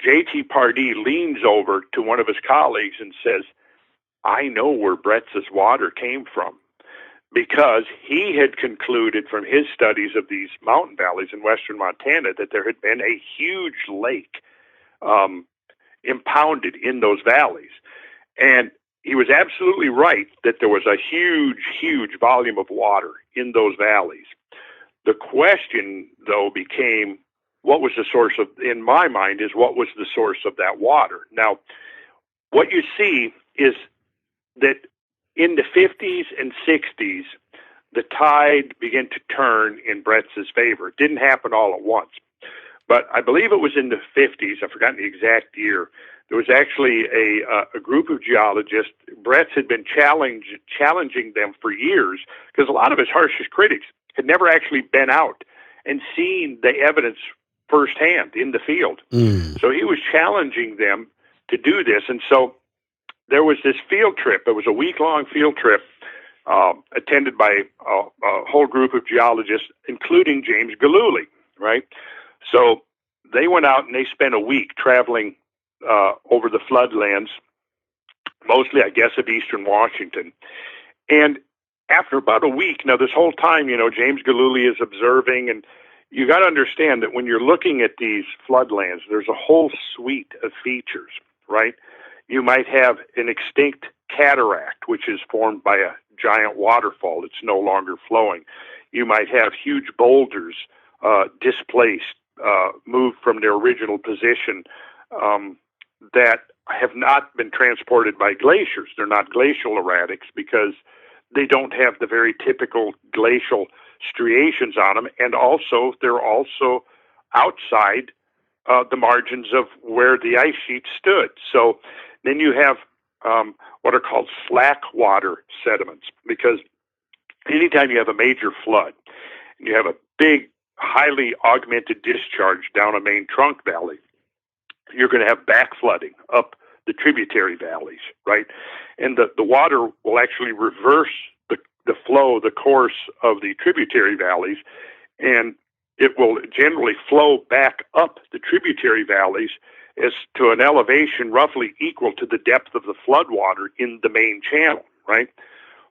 J.T. Pardee leans over to one of his colleagues and says, "I know where Bretz's water came from," because he had concluded from his studies of these mountain valleys in western Montana that there had been a huge lake impounded in those valleys. And he was absolutely right that there was a huge, huge volume of water in those valleys. The question, though, became, what was the source of, in my mind, what was the source of that water? Now, what you see is that in the 50s and 60s, the tide began to turn in Bretz's favor. It didn't happen all at once. But I believe it was in the 50s, I've forgotten the exact year, there was actually a group of geologists. Bretz had been challenging them for years, because a lot of his harshest critics had never actually been out and seen the evidence firsthand in the field. So he was challenging them to do this. And so there was this field trip. It was a week-long field trip attended by a whole group of geologists, including James Gillooly, right? So they went out and they spent a week traveling over the floodlands, mostly, I guess, of eastern Washington. And after about a week, now this whole time, James Gillooly is observing, and you got to understand that when you're looking at these floodlands, there's a whole suite of features, right? You might have an extinct cataract, which is formed by a giant waterfall that's no longer flowing. You might have huge boulders displaced, moved from their original position, that have not been transported by glaciers. They're not glacial erratics because they don't have the very typical glacial striations on them, and also they're also outside the margins of where the ice sheet stood. So then you have what are called slack water sediments, because anytime you have a major flood and you have a big, highly augmented discharge down a main trunk valley, you're going to have back flooding up the tributary valleys, right? And the water will actually reverse the flow, the course of the tributary valleys, and it will generally flow back up the tributary valleys as to an elevation roughly equal to the depth of the floodwater in the main channel, right?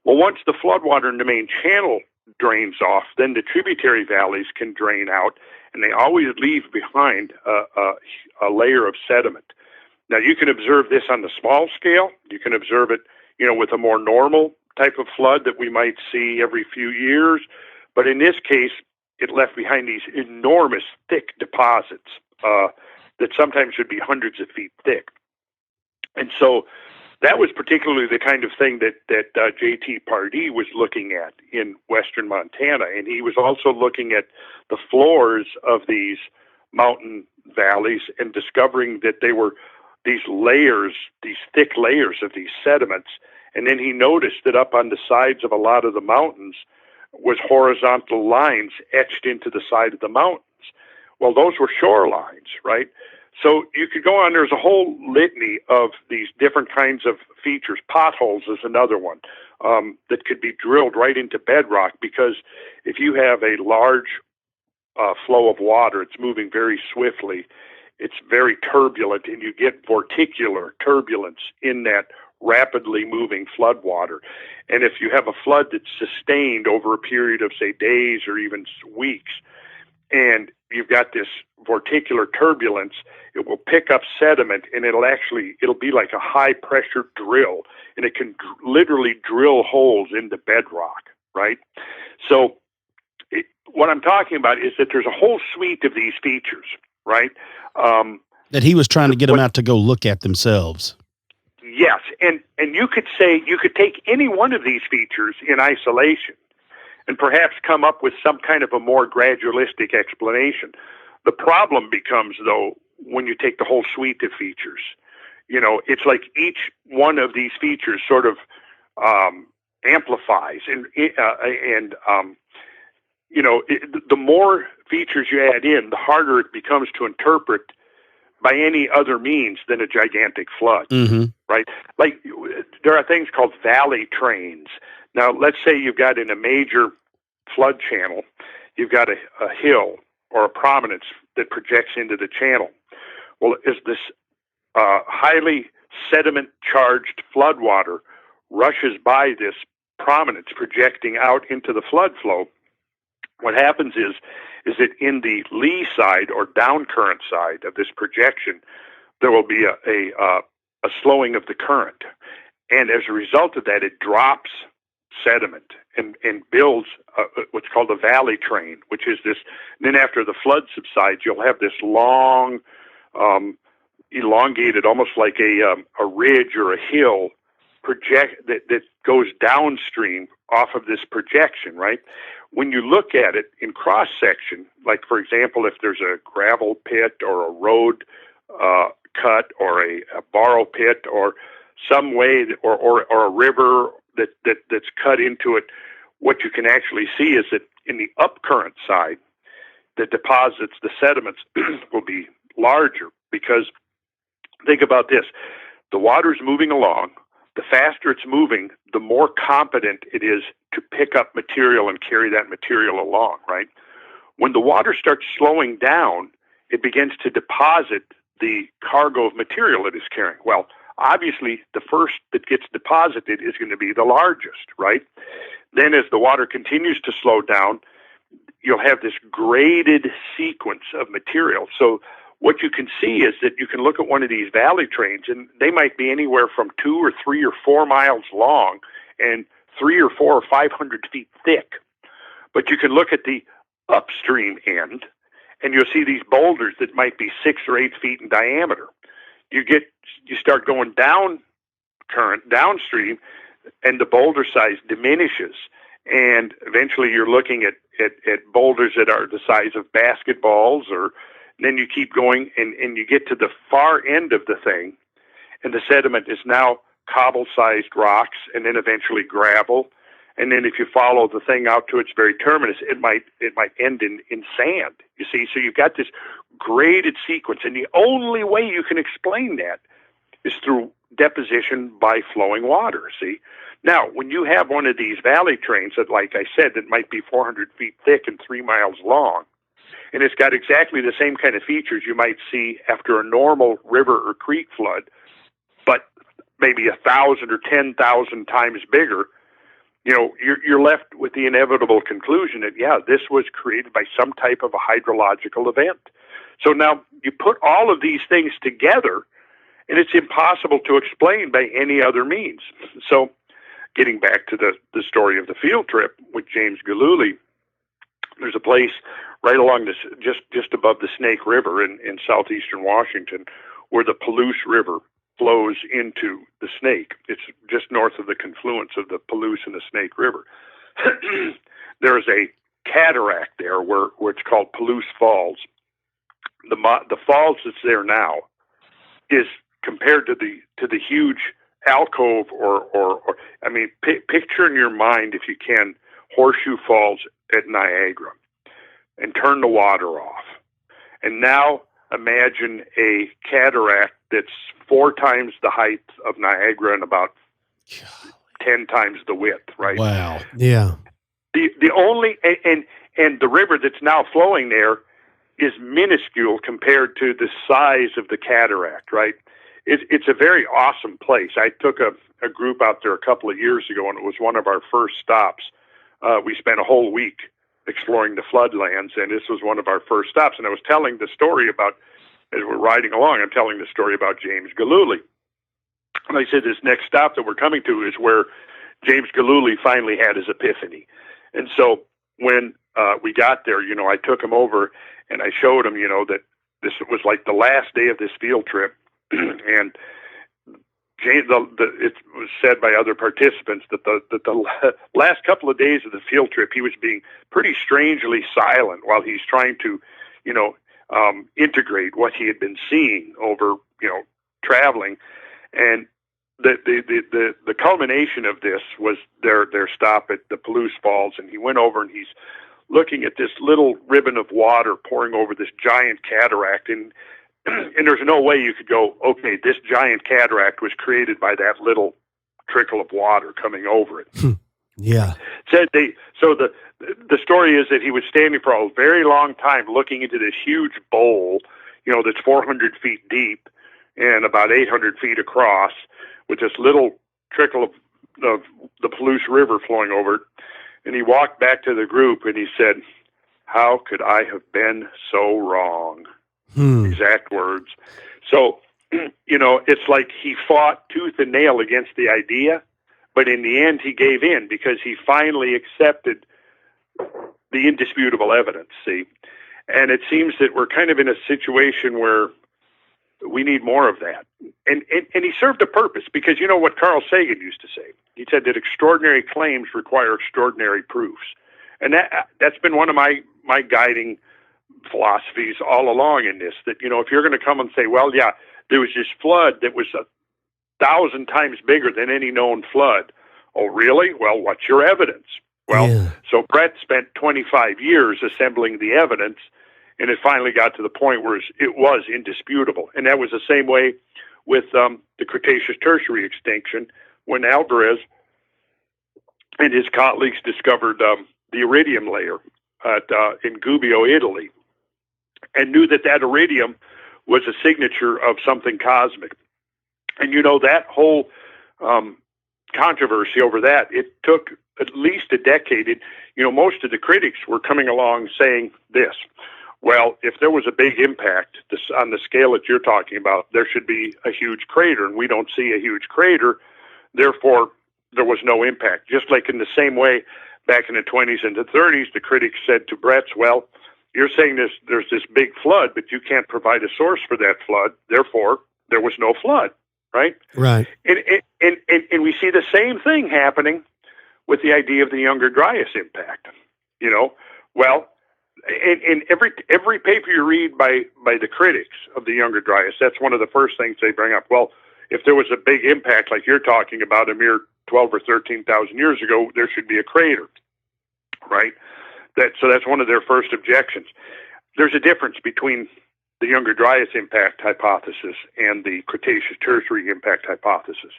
Well, once the floodwater in the main channel drains off, then the tributary valleys can drain out, and they always leave behind a layer of sediment. Now, you can observe this on the small scale. You can observe it with a more normal type of flood that we might see every few years. But in this case, it left behind these enormous, thick deposits that sometimes should be hundreds of feet thick. And so that was particularly the kind of thing that J.T. Pardee was looking at in western Montana. And he was also looking at the floors of these mountain valleys and discovering that they were these layers, these thick layers of these sediments. And then he noticed that up on the sides of a lot of the mountains was horizontal lines etched into the side of the mountains. Well, those were shorelines, right? So you could go on, there's a whole litany of these different kinds of features. Potholes is another one that could be drilled right into bedrock, because if you have a large flow of water, it's moving very swiftly, it's very turbulent, and you get vorticular turbulence in that rapidly moving flood water. And if you have a flood that's sustained over a period of, say, days or even weeks, and you've got this vorticular turbulence, it will pick up sediment, and it'll be like a high pressure drill, and it can literally drill holes into bedrock, right? So what I'm talking about is that there's a whole suite of these features, right? That he was trying to get them out to go look at themselves. Yes, and you could take any one of these features in isolation and perhaps come up with some kind of a more gradualistic explanation. The problem becomes, though, when you take the whole suite of features. It's like each one of these features sort of amplifies, the more features you add in, the harder it becomes to interpret by any other means than a gigantic flood, right? Like, there are things called valley trains. Now, let's say you've got in a major flood channel, you've got a hill or a prominence that projects into the channel. Well, as this highly sediment-charged floodwater rushes by this prominence projecting out into the flood flow, what happens is that in the lee side or down current side of this projection, there will be a slowing of the current. And as a result of that, it drops sediment and builds what's called a valley train, which is this. And then after the flood subsides, you'll have this long, elongated, almost like a ridge or a hill that goes downstream off of this projection, right? When you look at it in cross section, like, for example, if there's a gravel pit or a road cut or a borrow pit or some way or a river that's cut into it, what you can actually see is that in the upcurrent side, the deposits, the sediments will be larger, because think about this. The water's moving along. The faster it's moving, the more competent it is to pick up material and carry that material along, right? When the water starts slowing down, it begins to deposit the cargo of material it is carrying. Well, obviously, the first that gets deposited is going to be the largest, right? Then as the water continues to slow down, you'll have this graded sequence of material. So what you can see is that you can look at one of these valley trains, and they might be anywhere from 2 or 3 or 4 miles long and 3 or 4 or 500 feet thick. But you can look at the upstream end, and you'll see these boulders that might be 6 or 8 feet in diameter. You start going downstream, and the boulder size diminishes, and eventually you're looking at boulders that are the size of basketballs, or then you keep going, and you get to the far end of the thing, and the sediment is now cobble-sized rocks, and then eventually gravel. And then if you follow the thing out to its very terminus, it might end in sand, you see. So you've got this graded sequence, and the only way you can explain that is through deposition by flowing water, see. Now, when you have one of these valley trains that, like I said, that might be 400 feet thick and 3 miles long, and it's got exactly the same kind of features you might see after a normal river or creek flood, but maybe 1,000 or 10,000 times bigger, you're left with the inevitable conclusion that, yeah, this was created by some type of a hydrological event. So now you put all of these things together, and it's impossible to explain by any other means. So, getting back to the story of the field trip with James Galooly, there's a place right along this, just above the Snake River in southeastern Washington, where the Palouse River flows into the Snake. It's just north of the confluence of the Palouse and the Snake River. There's a cataract there where it's called Palouse Falls. The falls that's there now is compared to the huge alcove or I mean, picture in your mind, if you can, Horseshoe Falls at Niagara, and turn the water off. And now imagine a cataract that's 4 times the height of Niagara and about 10 times the width, right? Wow. Yeah. The only, and the river that's now flowing there is minuscule compared to the size of the cataract, right? It's a very awesome place. I took a group out there a couple of years ago, and it was one of our first stops. We spent a whole week exploring the floodlands, and this was one of our first stops. And I was telling the story about, as we're riding along, I'm telling the story about James Galooly. And I said, this next stop that we're coming to is where James Galooly finally had his epiphany. And so when we got there, I took him over and I showed him, that this was like the last day of this field trip. And James, it was said by other participants that the last couple of days of the field trip, he was being pretty strangely silent while he's trying to, integrate what he had been seeing over, traveling. And the culmination of this was their stop at the Palouse Falls, and he went over and he's looking at this little ribbon of water pouring over this giant cataract, and there's no way you could go, okay, this giant cataract was created by that little trickle of water coming over it. Yeah. So the story is that he was standing for a very long time looking into this huge bowl, that's 400 feet deep and about 800 feet across, with this little trickle of the Palouse River flowing over it. And he walked back to the group and he said, "How could I have been so wrong?" Exact words. So, it's like he fought tooth and nail against the idea, but in the end he gave in because he finally accepted the indisputable evidence, see? And it seems that we're kind of in a situation where we need more of that. And he served a purpose, because you know what Carl Sagan used to say? He said that extraordinary claims require extraordinary proofs. And that's been one of my guiding philosophies all along in this, that, if you're going to come and say, well, yeah, there was this flood that was 1,000 times bigger than any known flood. Oh, really? Well, what's your evidence? Well, So Brett spent 25 years assembling the evidence, and it finally got to the point where it was indisputable. And that was the same way with the Cretaceous Tertiary extinction, when Alvarez and his colleagues discovered the iridium layer in Gubbio, Italy, and knew that iridium was a signature of something cosmic. And that whole controversy over that, it took at least a decade. Most of the critics were coming along saying this: well, if there was a big impact on the scale that you're talking about, there should be a huge crater, and we don't see a huge crater, therefore there was no impact. Just like in the same way, back in the 20s and the 30s, the critics said to Bretz, well, you're saying there's this big flood, but you can't provide a source for that flood, therefore there was no flood, right? Right. And we see the same thing happening with the idea of the Younger Dryas impact. Well, in every paper you read by the critics of the Younger Dryas, that's one of the first things they bring up. Well, if there was a big impact like you're talking about, a mere 12 or 13,000 years ago, there should be a crater, right? So that's one of their first objections. There's a difference between the Younger Dryas impact hypothesis and the Cretaceous Tertiary impact hypothesis.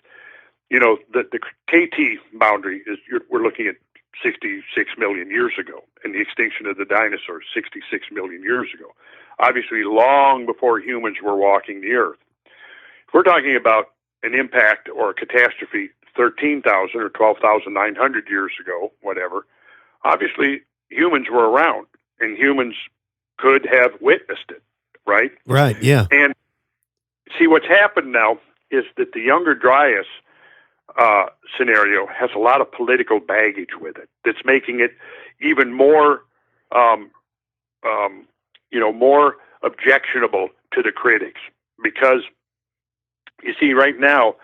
The KT boundary we're looking at 66 million years ago, and the extinction of the dinosaurs 66 million years ago, obviously long before humans were walking the earth. If we're talking about an impact or a catastrophe 13,000 or 12,900 years ago, whatever, obviously humans were around, and humans could have witnessed it, right? Right, yeah. And see, what's happened now is that the Younger Dryas scenario has a lot of political baggage with it. That's making it even more, more objectionable to the critics, because you see, right now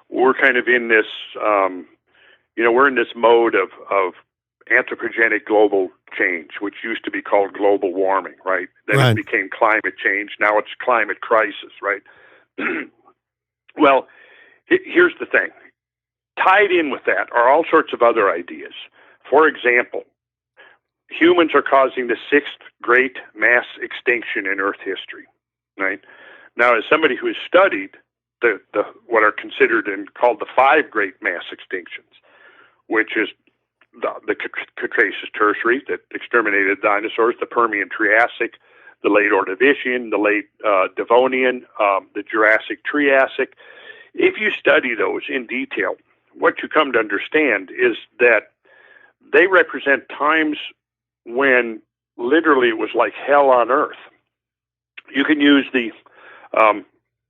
we're kind of in this, we're in this mode of anthropogenic global change, which used to be called global warming, right? Then Right. it became climate change. Now it's climate crisis, right? Well, here's the thing. Tied in with that are all sorts of other ideas. For example, humans are causing the sixth great mass extinction in Earth history, right? Now, as somebody who has studied the what are considered and called the five great mass extinctions, which is the Cretaceous Tertiary that exterminated dinosaurs, the Permian Triassic, the late Ordovician, the late Devonian, the Jurassic Triassic. If you study those in detail, what you come to understand is that they represent times when literally it was like hell on Earth. You can use the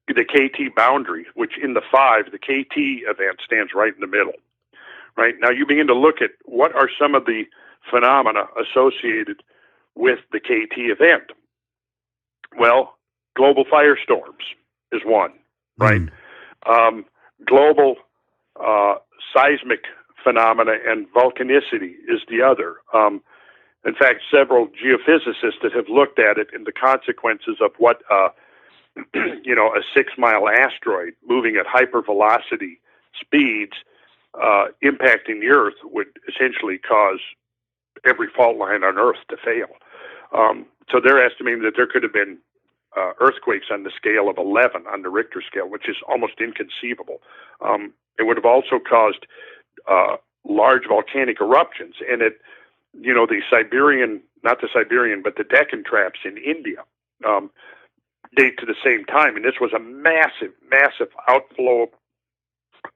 KT boundary, which in the five, the KT event stands right in the middle. Right now, you begin to look at what are some of the phenomena associated with the KT event. Well, global firestorms is one, right? Global seismic phenomena and volcanicity is the other. In fact, several geophysicists that have looked at it and the consequences of what a 6-mile asteroid moving at hypervelocity speeds impacting the Earth would essentially cause every fault line on Earth to fail. So they're estimating that there could have been earthquakes on the scale of 11 on the Richter scale, which is almost inconceivable. It would have also caused large volcanic eruptions, and the Siberian, not the Siberian, but the Deccan traps in India date to the same time, and this was a massive, massive outflow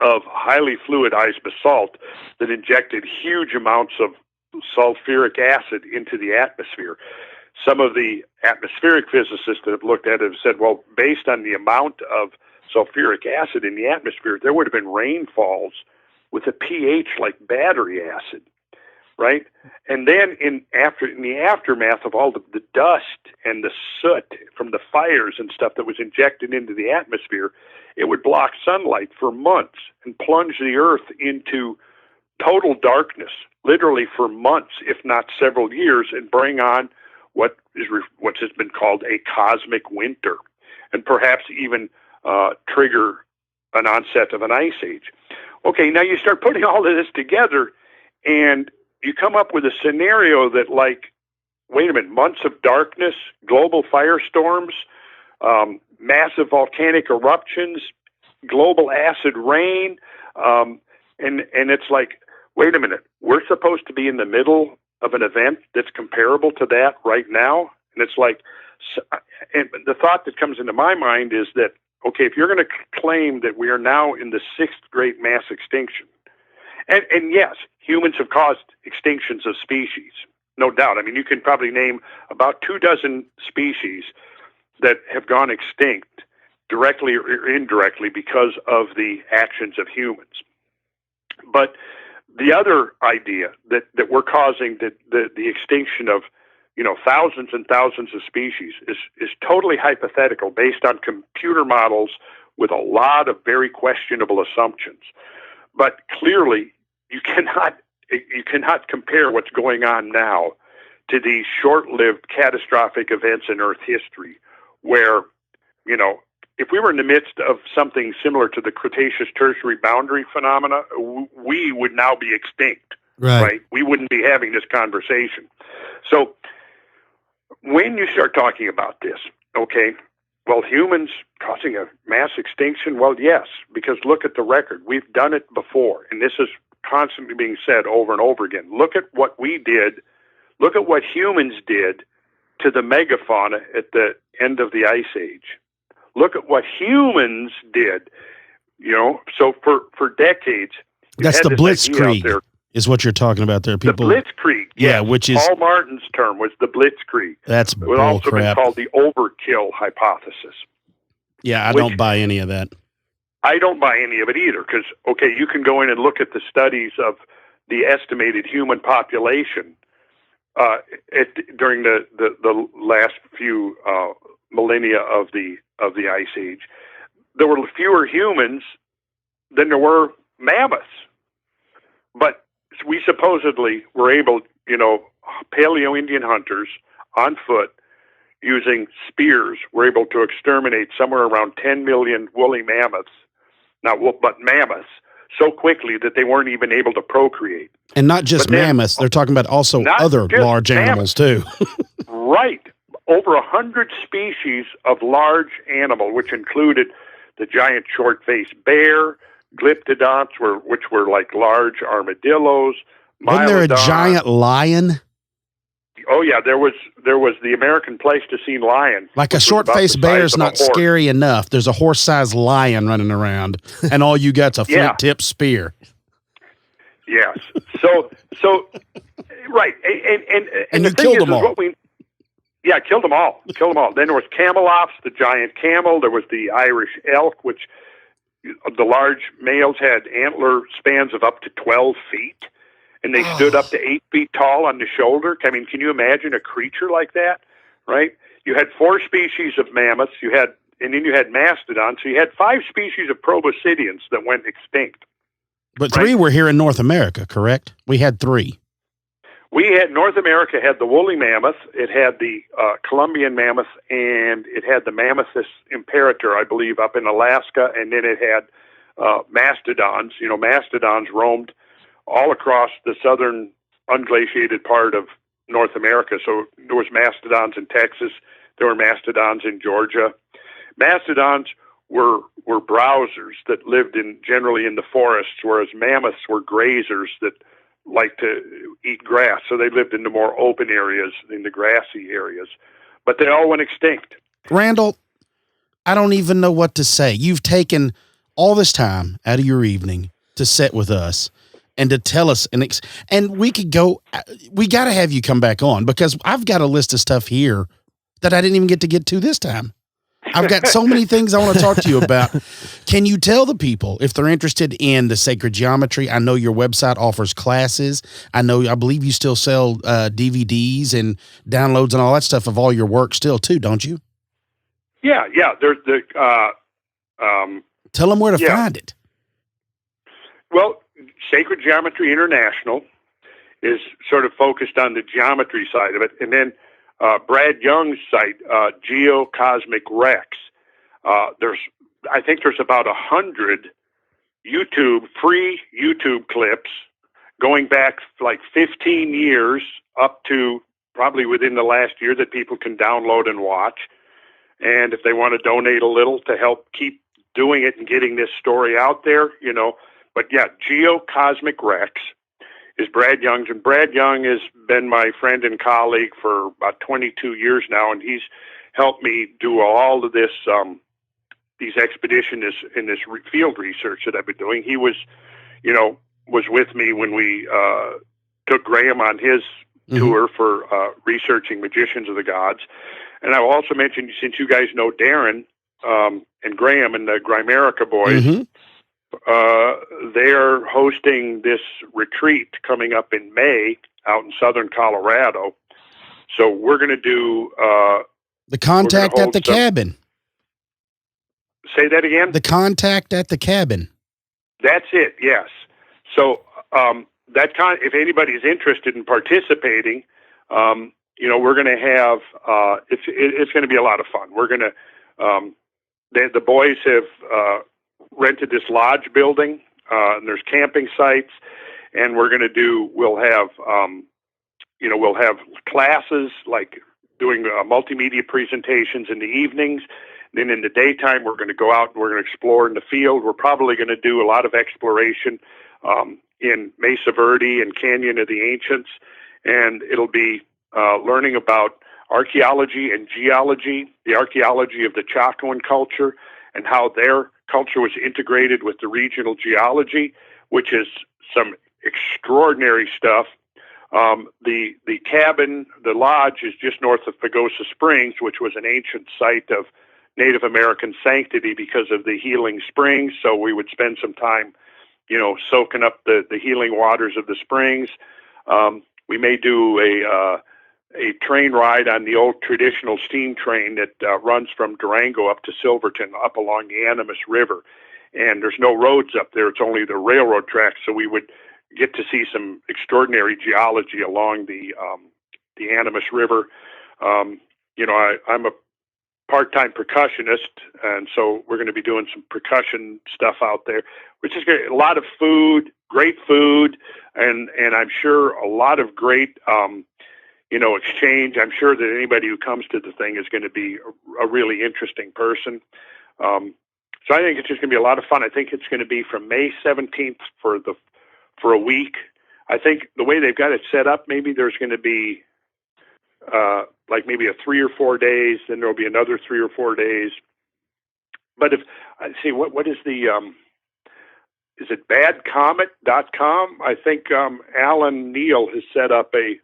of highly fluidized basalt that injected huge amounts of sulfuric acid into the atmosphere. Some of the atmospheric physicists that have looked at it have said, well, based on the amount of sulfuric acid in the atmosphere, there would have been rainfalls with a pH like battery acid, right? And then in the aftermath of all the dust and the soot from the fires and stuff that was injected into the atmosphere, it would block sunlight for months and plunge the Earth into total darkness, literally for months, if not several years, and bring on what has been called a cosmic winter, and perhaps even trigger an onset of an ice age. Okay, now you start putting all of this together, and you come up with a scenario that, like, wait a minute, months of darkness, global firestorms, massive volcanic eruptions, global acid rain, and it's like, wait a minute, we're supposed to be in the middle of an event that's comparable to that right now? And it's like, and the thought that comes into my mind is that, okay, if you're going to claim that we are now in the sixth great mass extinction, and yes, humans have caused extinctions of species, no doubt. I mean, you can probably name about 24 species that have gone extinct directly or indirectly because of the actions of humans. But the other idea that we're causing the extinction of thousands and thousands of species is totally hypothetical, based on computer models with a lot of very questionable assumptions. But clearly, you cannot compare what's going on now to these short-lived catastrophic events in Earth history, where if we were in the midst of something similar to the Cretaceous Tertiary boundary phenomena, we would now be extinct, right? We wouldn't be having this conversation. So when you start talking about this, okay, well, humans causing a mass extinction, well, yes, because look at the record. We've done it before, and this is constantly being said over and over again. Look at what we did. Look at what humans did to the megafauna at the end of the Ice Age. Look at what humans did, So for decades, that's the Blitzkrieg, is what you're talking about there. People, the Blitzkrieg, yes. Which is Paul Martin's term was the Blitzkrieg. That's it would also crap. been called the overkill hypothesis. Yeah, I don't buy any of that. I don't buy any of it either because, okay, you can go in and look at the studies of the estimated human population during the last few millennia of the Ice Age. There were fewer humans than there were mammoths. But we supposedly were able, Paleo-Indian hunters on foot using spears were able to exterminate somewhere around 10 million woolly mammoths, but mammoths, so quickly that they weren't even able to procreate. And not just mammoths, they're talking about also other large animals too. Right. Over 100 species of large animal, which included the giant short-faced bear, glyptodonts, which were like large armadillos. Wasn't there a giant lion? Oh yeah, there was the American Pleistocene lion. Like a short-faced bear is not scary enough. There's a horse-sized lion running around, and all you got's a flint-tip spear. Yes. So right, and you killed them all. Killed them all. Then there was camelops, the giant camel. There was the Irish elk, which the large males had antler spans of up to 12 feet, and they stood up to 8 feet tall on the shoulder. I mean, can you imagine a creature like that? Right? You had 4 species of mammoths. And then you had mastodons. So you had 5 species of proboscideans that went extinct. But 3 were here in North America, correct? We had 3. North America had the woolly mammoth, it had the Columbian mammoth, and it had the Mammothus imperator, I believe, up in Alaska, and then it had mastodons. Mastodons roamed all across the southern unglaciated part of North America. So there was mastodons in Texas, there were mastodons in Georgia. Mastodons were browsers that lived generally in the forests, whereas mammoths were grazers that like to eat grass, so they lived in the more open areas, in the grassy areas. But they all went extinct. Randall, I don't even know what to say. You've taken all this time out of your evening to sit with us and to tell us, and we could go, we got to have you come back on because I've got a list of stuff here that I didn't even get to this time. I've got so many things I want to talk to you about. Can you tell the people if they're interested in the sacred geometry? I know your website offers classes. I believe you still sell DVDs and downloads and all that stuff of all your work still too, don't you? Yeah. There's tell them where to find it. Well, Sacred Geometry International is sort of focused on the geometry side of it, and then Brad Young's site, Geocosmic Rex. I think there's about 100 free YouTube clips going back like 15 years up to probably within the last year that people can download and watch. And if they want to donate a little to help keep doing it and getting this story out there, But yeah, Geocosmic Rex is Brad Young's, and Brad Young has been my friend and colleague for about 22 years now, and he's helped me do all of this, these expeditions in this field research that I've been doing. He was with me when we took Graham on his tour for researching Magicians of the Gods. And I will also mention, since you guys know Darren and Graham and the Grimerica boys, they're hosting this retreat coming up in May out in southern Colorado. So we're going to do the contact at the cabin. Say that again? The contact at the cabin. That's it. Yes. So if anybody is interested in participating, we're going to have it's going to be a lot of fun. We're going to the boys have rented this lodge building, and there's camping sites, and we'll have classes like doing multimedia presentations in the evenings. Then in the daytime, we're going to go out and we're going to explore in the field. We're probably going to do a lot of exploration in Mesa Verde and Canyon of the Ancients, and it'll be learning about archaeology and geology, the archaeology of the Chacoan culture, and how their culture was integrated with the regional geology, which is some extraordinary stuff. The cabin, the lodge, is just north of Pagosa Springs, which was an ancient site of Native American sanctity because of the healing springs. So we would spend some time, soaking up the healing waters of the springs. We may do a train ride on the old traditional steam train that runs from Durango up to Silverton, up along the Animas River. And there's no roads up there. It's only the railroad tracks. So we would get to see some extraordinary geology along the Animas River. I'm a part-time percussionist, and so we're going to be doing some percussion stuff out there, which is great. A lot of food, great food, and I'm sure a lot of great, exchange. I'm sure that anybody who comes to the thing is going to be a really interesting person. So I think it's just going to be a lot of fun. I think it's going to be from May 17th for a week. I think the way they've got it set up, maybe there's going to be like maybe a 3 or 4 days, then there'll be another 3 or 4 days. But if I see what is the is it badcomet.com? I think Alan Neal has set up a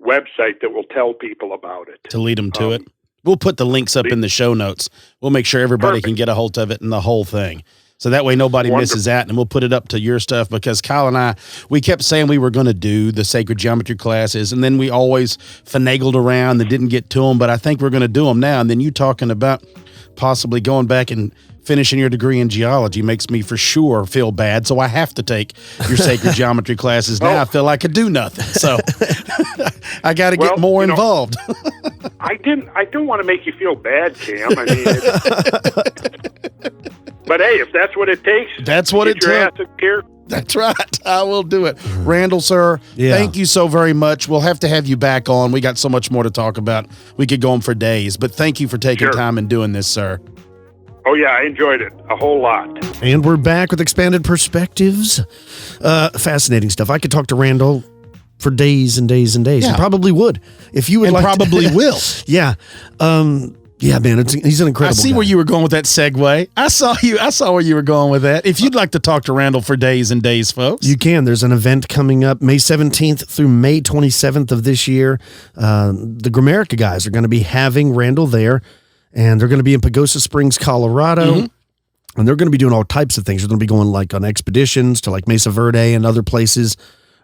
website that will tell people about it to lead them to it. We'll put the links up in the show notes. We'll make sure everybody can get a hold of it and the whole thing. So that way nobody misses out, and we'll put it up to your stuff, because Kyle and I, we kept saying we were going to do the sacred geometry classes, and then we always finagled around and didn't get to them, but I think we're going to do them now. And then you talking about possibly going back and finishing your degree in geology makes me for sure feel bad. So I have to take your sacred geometry classes now. I feel like I could do nothing. So I got to get more involved. I don't want to make you feel bad, Cam. I mean, but hey, if that's what it takes, that's what it took. That's right. I will do it. Randall, sir, thank you so very much. We'll have to have you back on. We got so much more to talk about. We could go on for days, but thank you for taking time and doing this, sir. Oh, yeah, I enjoyed it a whole lot. And we're back with Expanded Perspectives. Fascinating stuff. I could talk to Randall for days and days and days. Yeah. He probably would. If you would like probably will. Yeah. Yeah, man, he's an incredible guy. Where you were going with that segue. I saw where you were going with that. If you'd like to talk to Randall for days and days, folks. You can. There's an event coming up May 17th through May 27th of this year. The Grimerica guys are going to be having Randall there, and they're going to be in Pagosa Springs, Colorado. Mm-hmm. And they're going to be doing all types of things. They're going to be going like on expeditions to like Mesa Verde and other places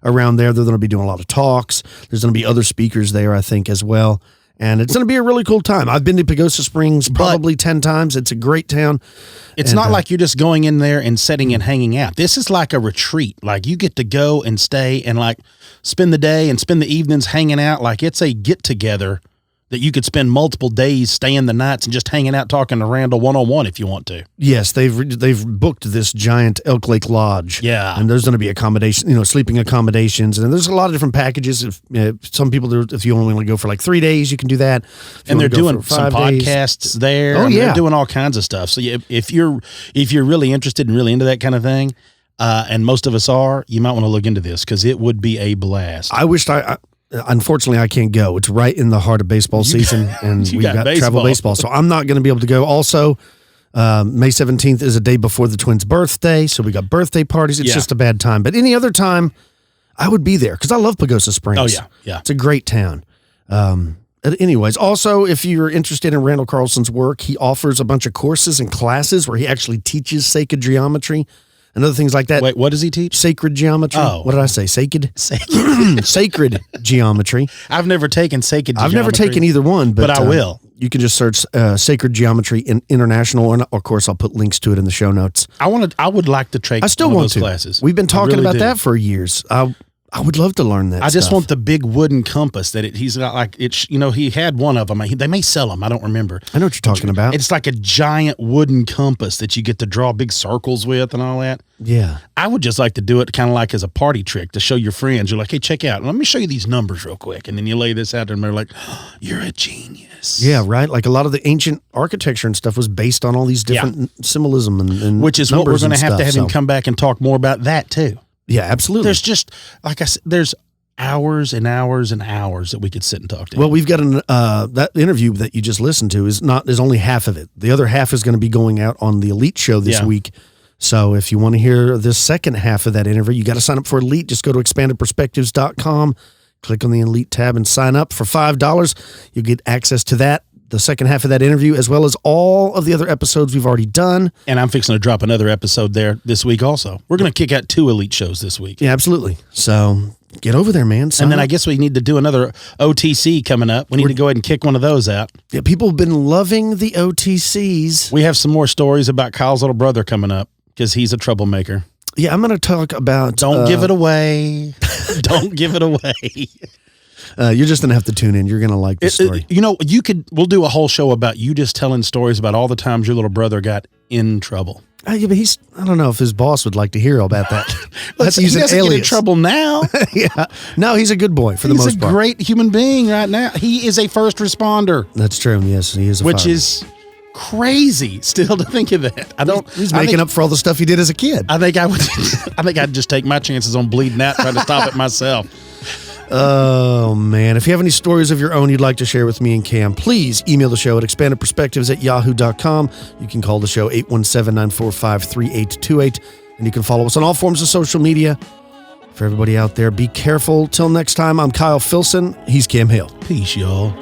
around there. They're going to be doing a lot of talks. There's going to be other speakers there, I think, as well. And it's going to be a really cool time. I've been to Pagosa Springs probably 10 times. It's a great town. It's not like you're just going in there and sitting and hanging out. This is like a retreat. Like you get to go and stay and like spend the day and spend the evenings hanging out. Like it's a get together that you could spend multiple days staying the nights and just hanging out talking to Randall one-on-one if you want to. Yes, they've booked this giant Elk Lake Lodge. Yeah. And there's going to be accommodation, sleeping accommodations. And there's a lot of different packages. If some people, if you only want to go for like 3 days, you can do that. And they're doing some podcasts there. Oh, yeah. They're doing all kinds of stuff. So if you're really interested and really into that kind of thing, and most of us are, you might want to look into this because it would be a blast. I wished unfortunately, I can't go. It's right in the heart of baseball season, and we've got travel baseball, so I'm not going to be able to go. Also, May 17th is a day before the twins' birthday, so we got birthday parties. It's just a bad time. But any other time, I would be there because I love Pagosa Springs. Oh, yeah. It's a great town. Anyways, also, if you're interested in Randall Carlson's work, he offers a bunch of courses and classes where he actually teaches sacred geometry and other things like that. Wait, what does he teach? Sacred geometry. Oh. What did I say? Sacred? Sacred geometry. I've never taken sacred geometry. I've never taken either one, but I will. You can just search Sacred Geometry in International, and of course, I'll put links to it in the show notes. I would like to take those classes. We've been talking about that for years. I would love to learn that. I just want the big wooden compass that he's got. Like it's, he had one of them. They may sell them. I don't remember. I know what you're talking about. It's like a giant wooden compass that you get to draw big circles with and all that. Yeah. I would just like to do it kind of like as a party trick to show your friends. You're like, hey, check out. Let me show you these numbers real quick. And then you lay this out there and they're like, oh, you're a genius. Yeah, right. Like a lot of the ancient architecture and stuff was based on all these different symbolism and which is what we're going to have him come back and talk more about that too. Yeah, absolutely. There's just, like I said, there's hours and hours and hours that we could sit and talk to. Well, we've got that interview that you just listened to is only half of it. The other half is going to be going out on the Elite show this week. So if you want to hear the second half of that interview, you got to sign up for Elite. Just go to expandedperspectives.com, click on the Elite tab and sign up for $5. You'll get access to that the second half of that interview, as well as all of the other episodes we've already done. And I'm fixing to drop another episode there this week also. We're going to kick out 2 elite shows this week. Yeah, absolutely. So get over there, man. And then I guess we need to do another OTC coming up. We need to go ahead and kick one of those out. Yeah, people have been loving the OTCs. We have some more stories about Kyle's little brother coming up because he's a troublemaker. Yeah, I'm going to talk about... Don't give it away. Don't give it away. You're just going to have to tune in. You're going to like this story. We'll do a whole show about you just telling stories about all the times your little brother got in trouble. Yeah, but I don't know if his boss would like to hear about that. Let's use an alias. Get in trouble now. Yeah. No, he's a good boy for the most part. He's a great human being right now. He is a first responder. That's true. Yes, he is a Which is crazy still to think of that. He's making up for all the stuff he did as a kid. I think I'd just take my chances on bleeding out, trying to stop it myself. Oh, man. If you have any stories of your own you'd like to share with me and Cam, please email the show at expandedperspectives@yahoo.com. You can call the show 817-945-3828. And you can follow us on all forms of social media. For everybody out there, be careful. Till next time, I'm Kyle Filson. He's Cam Hale. Peace, y'all.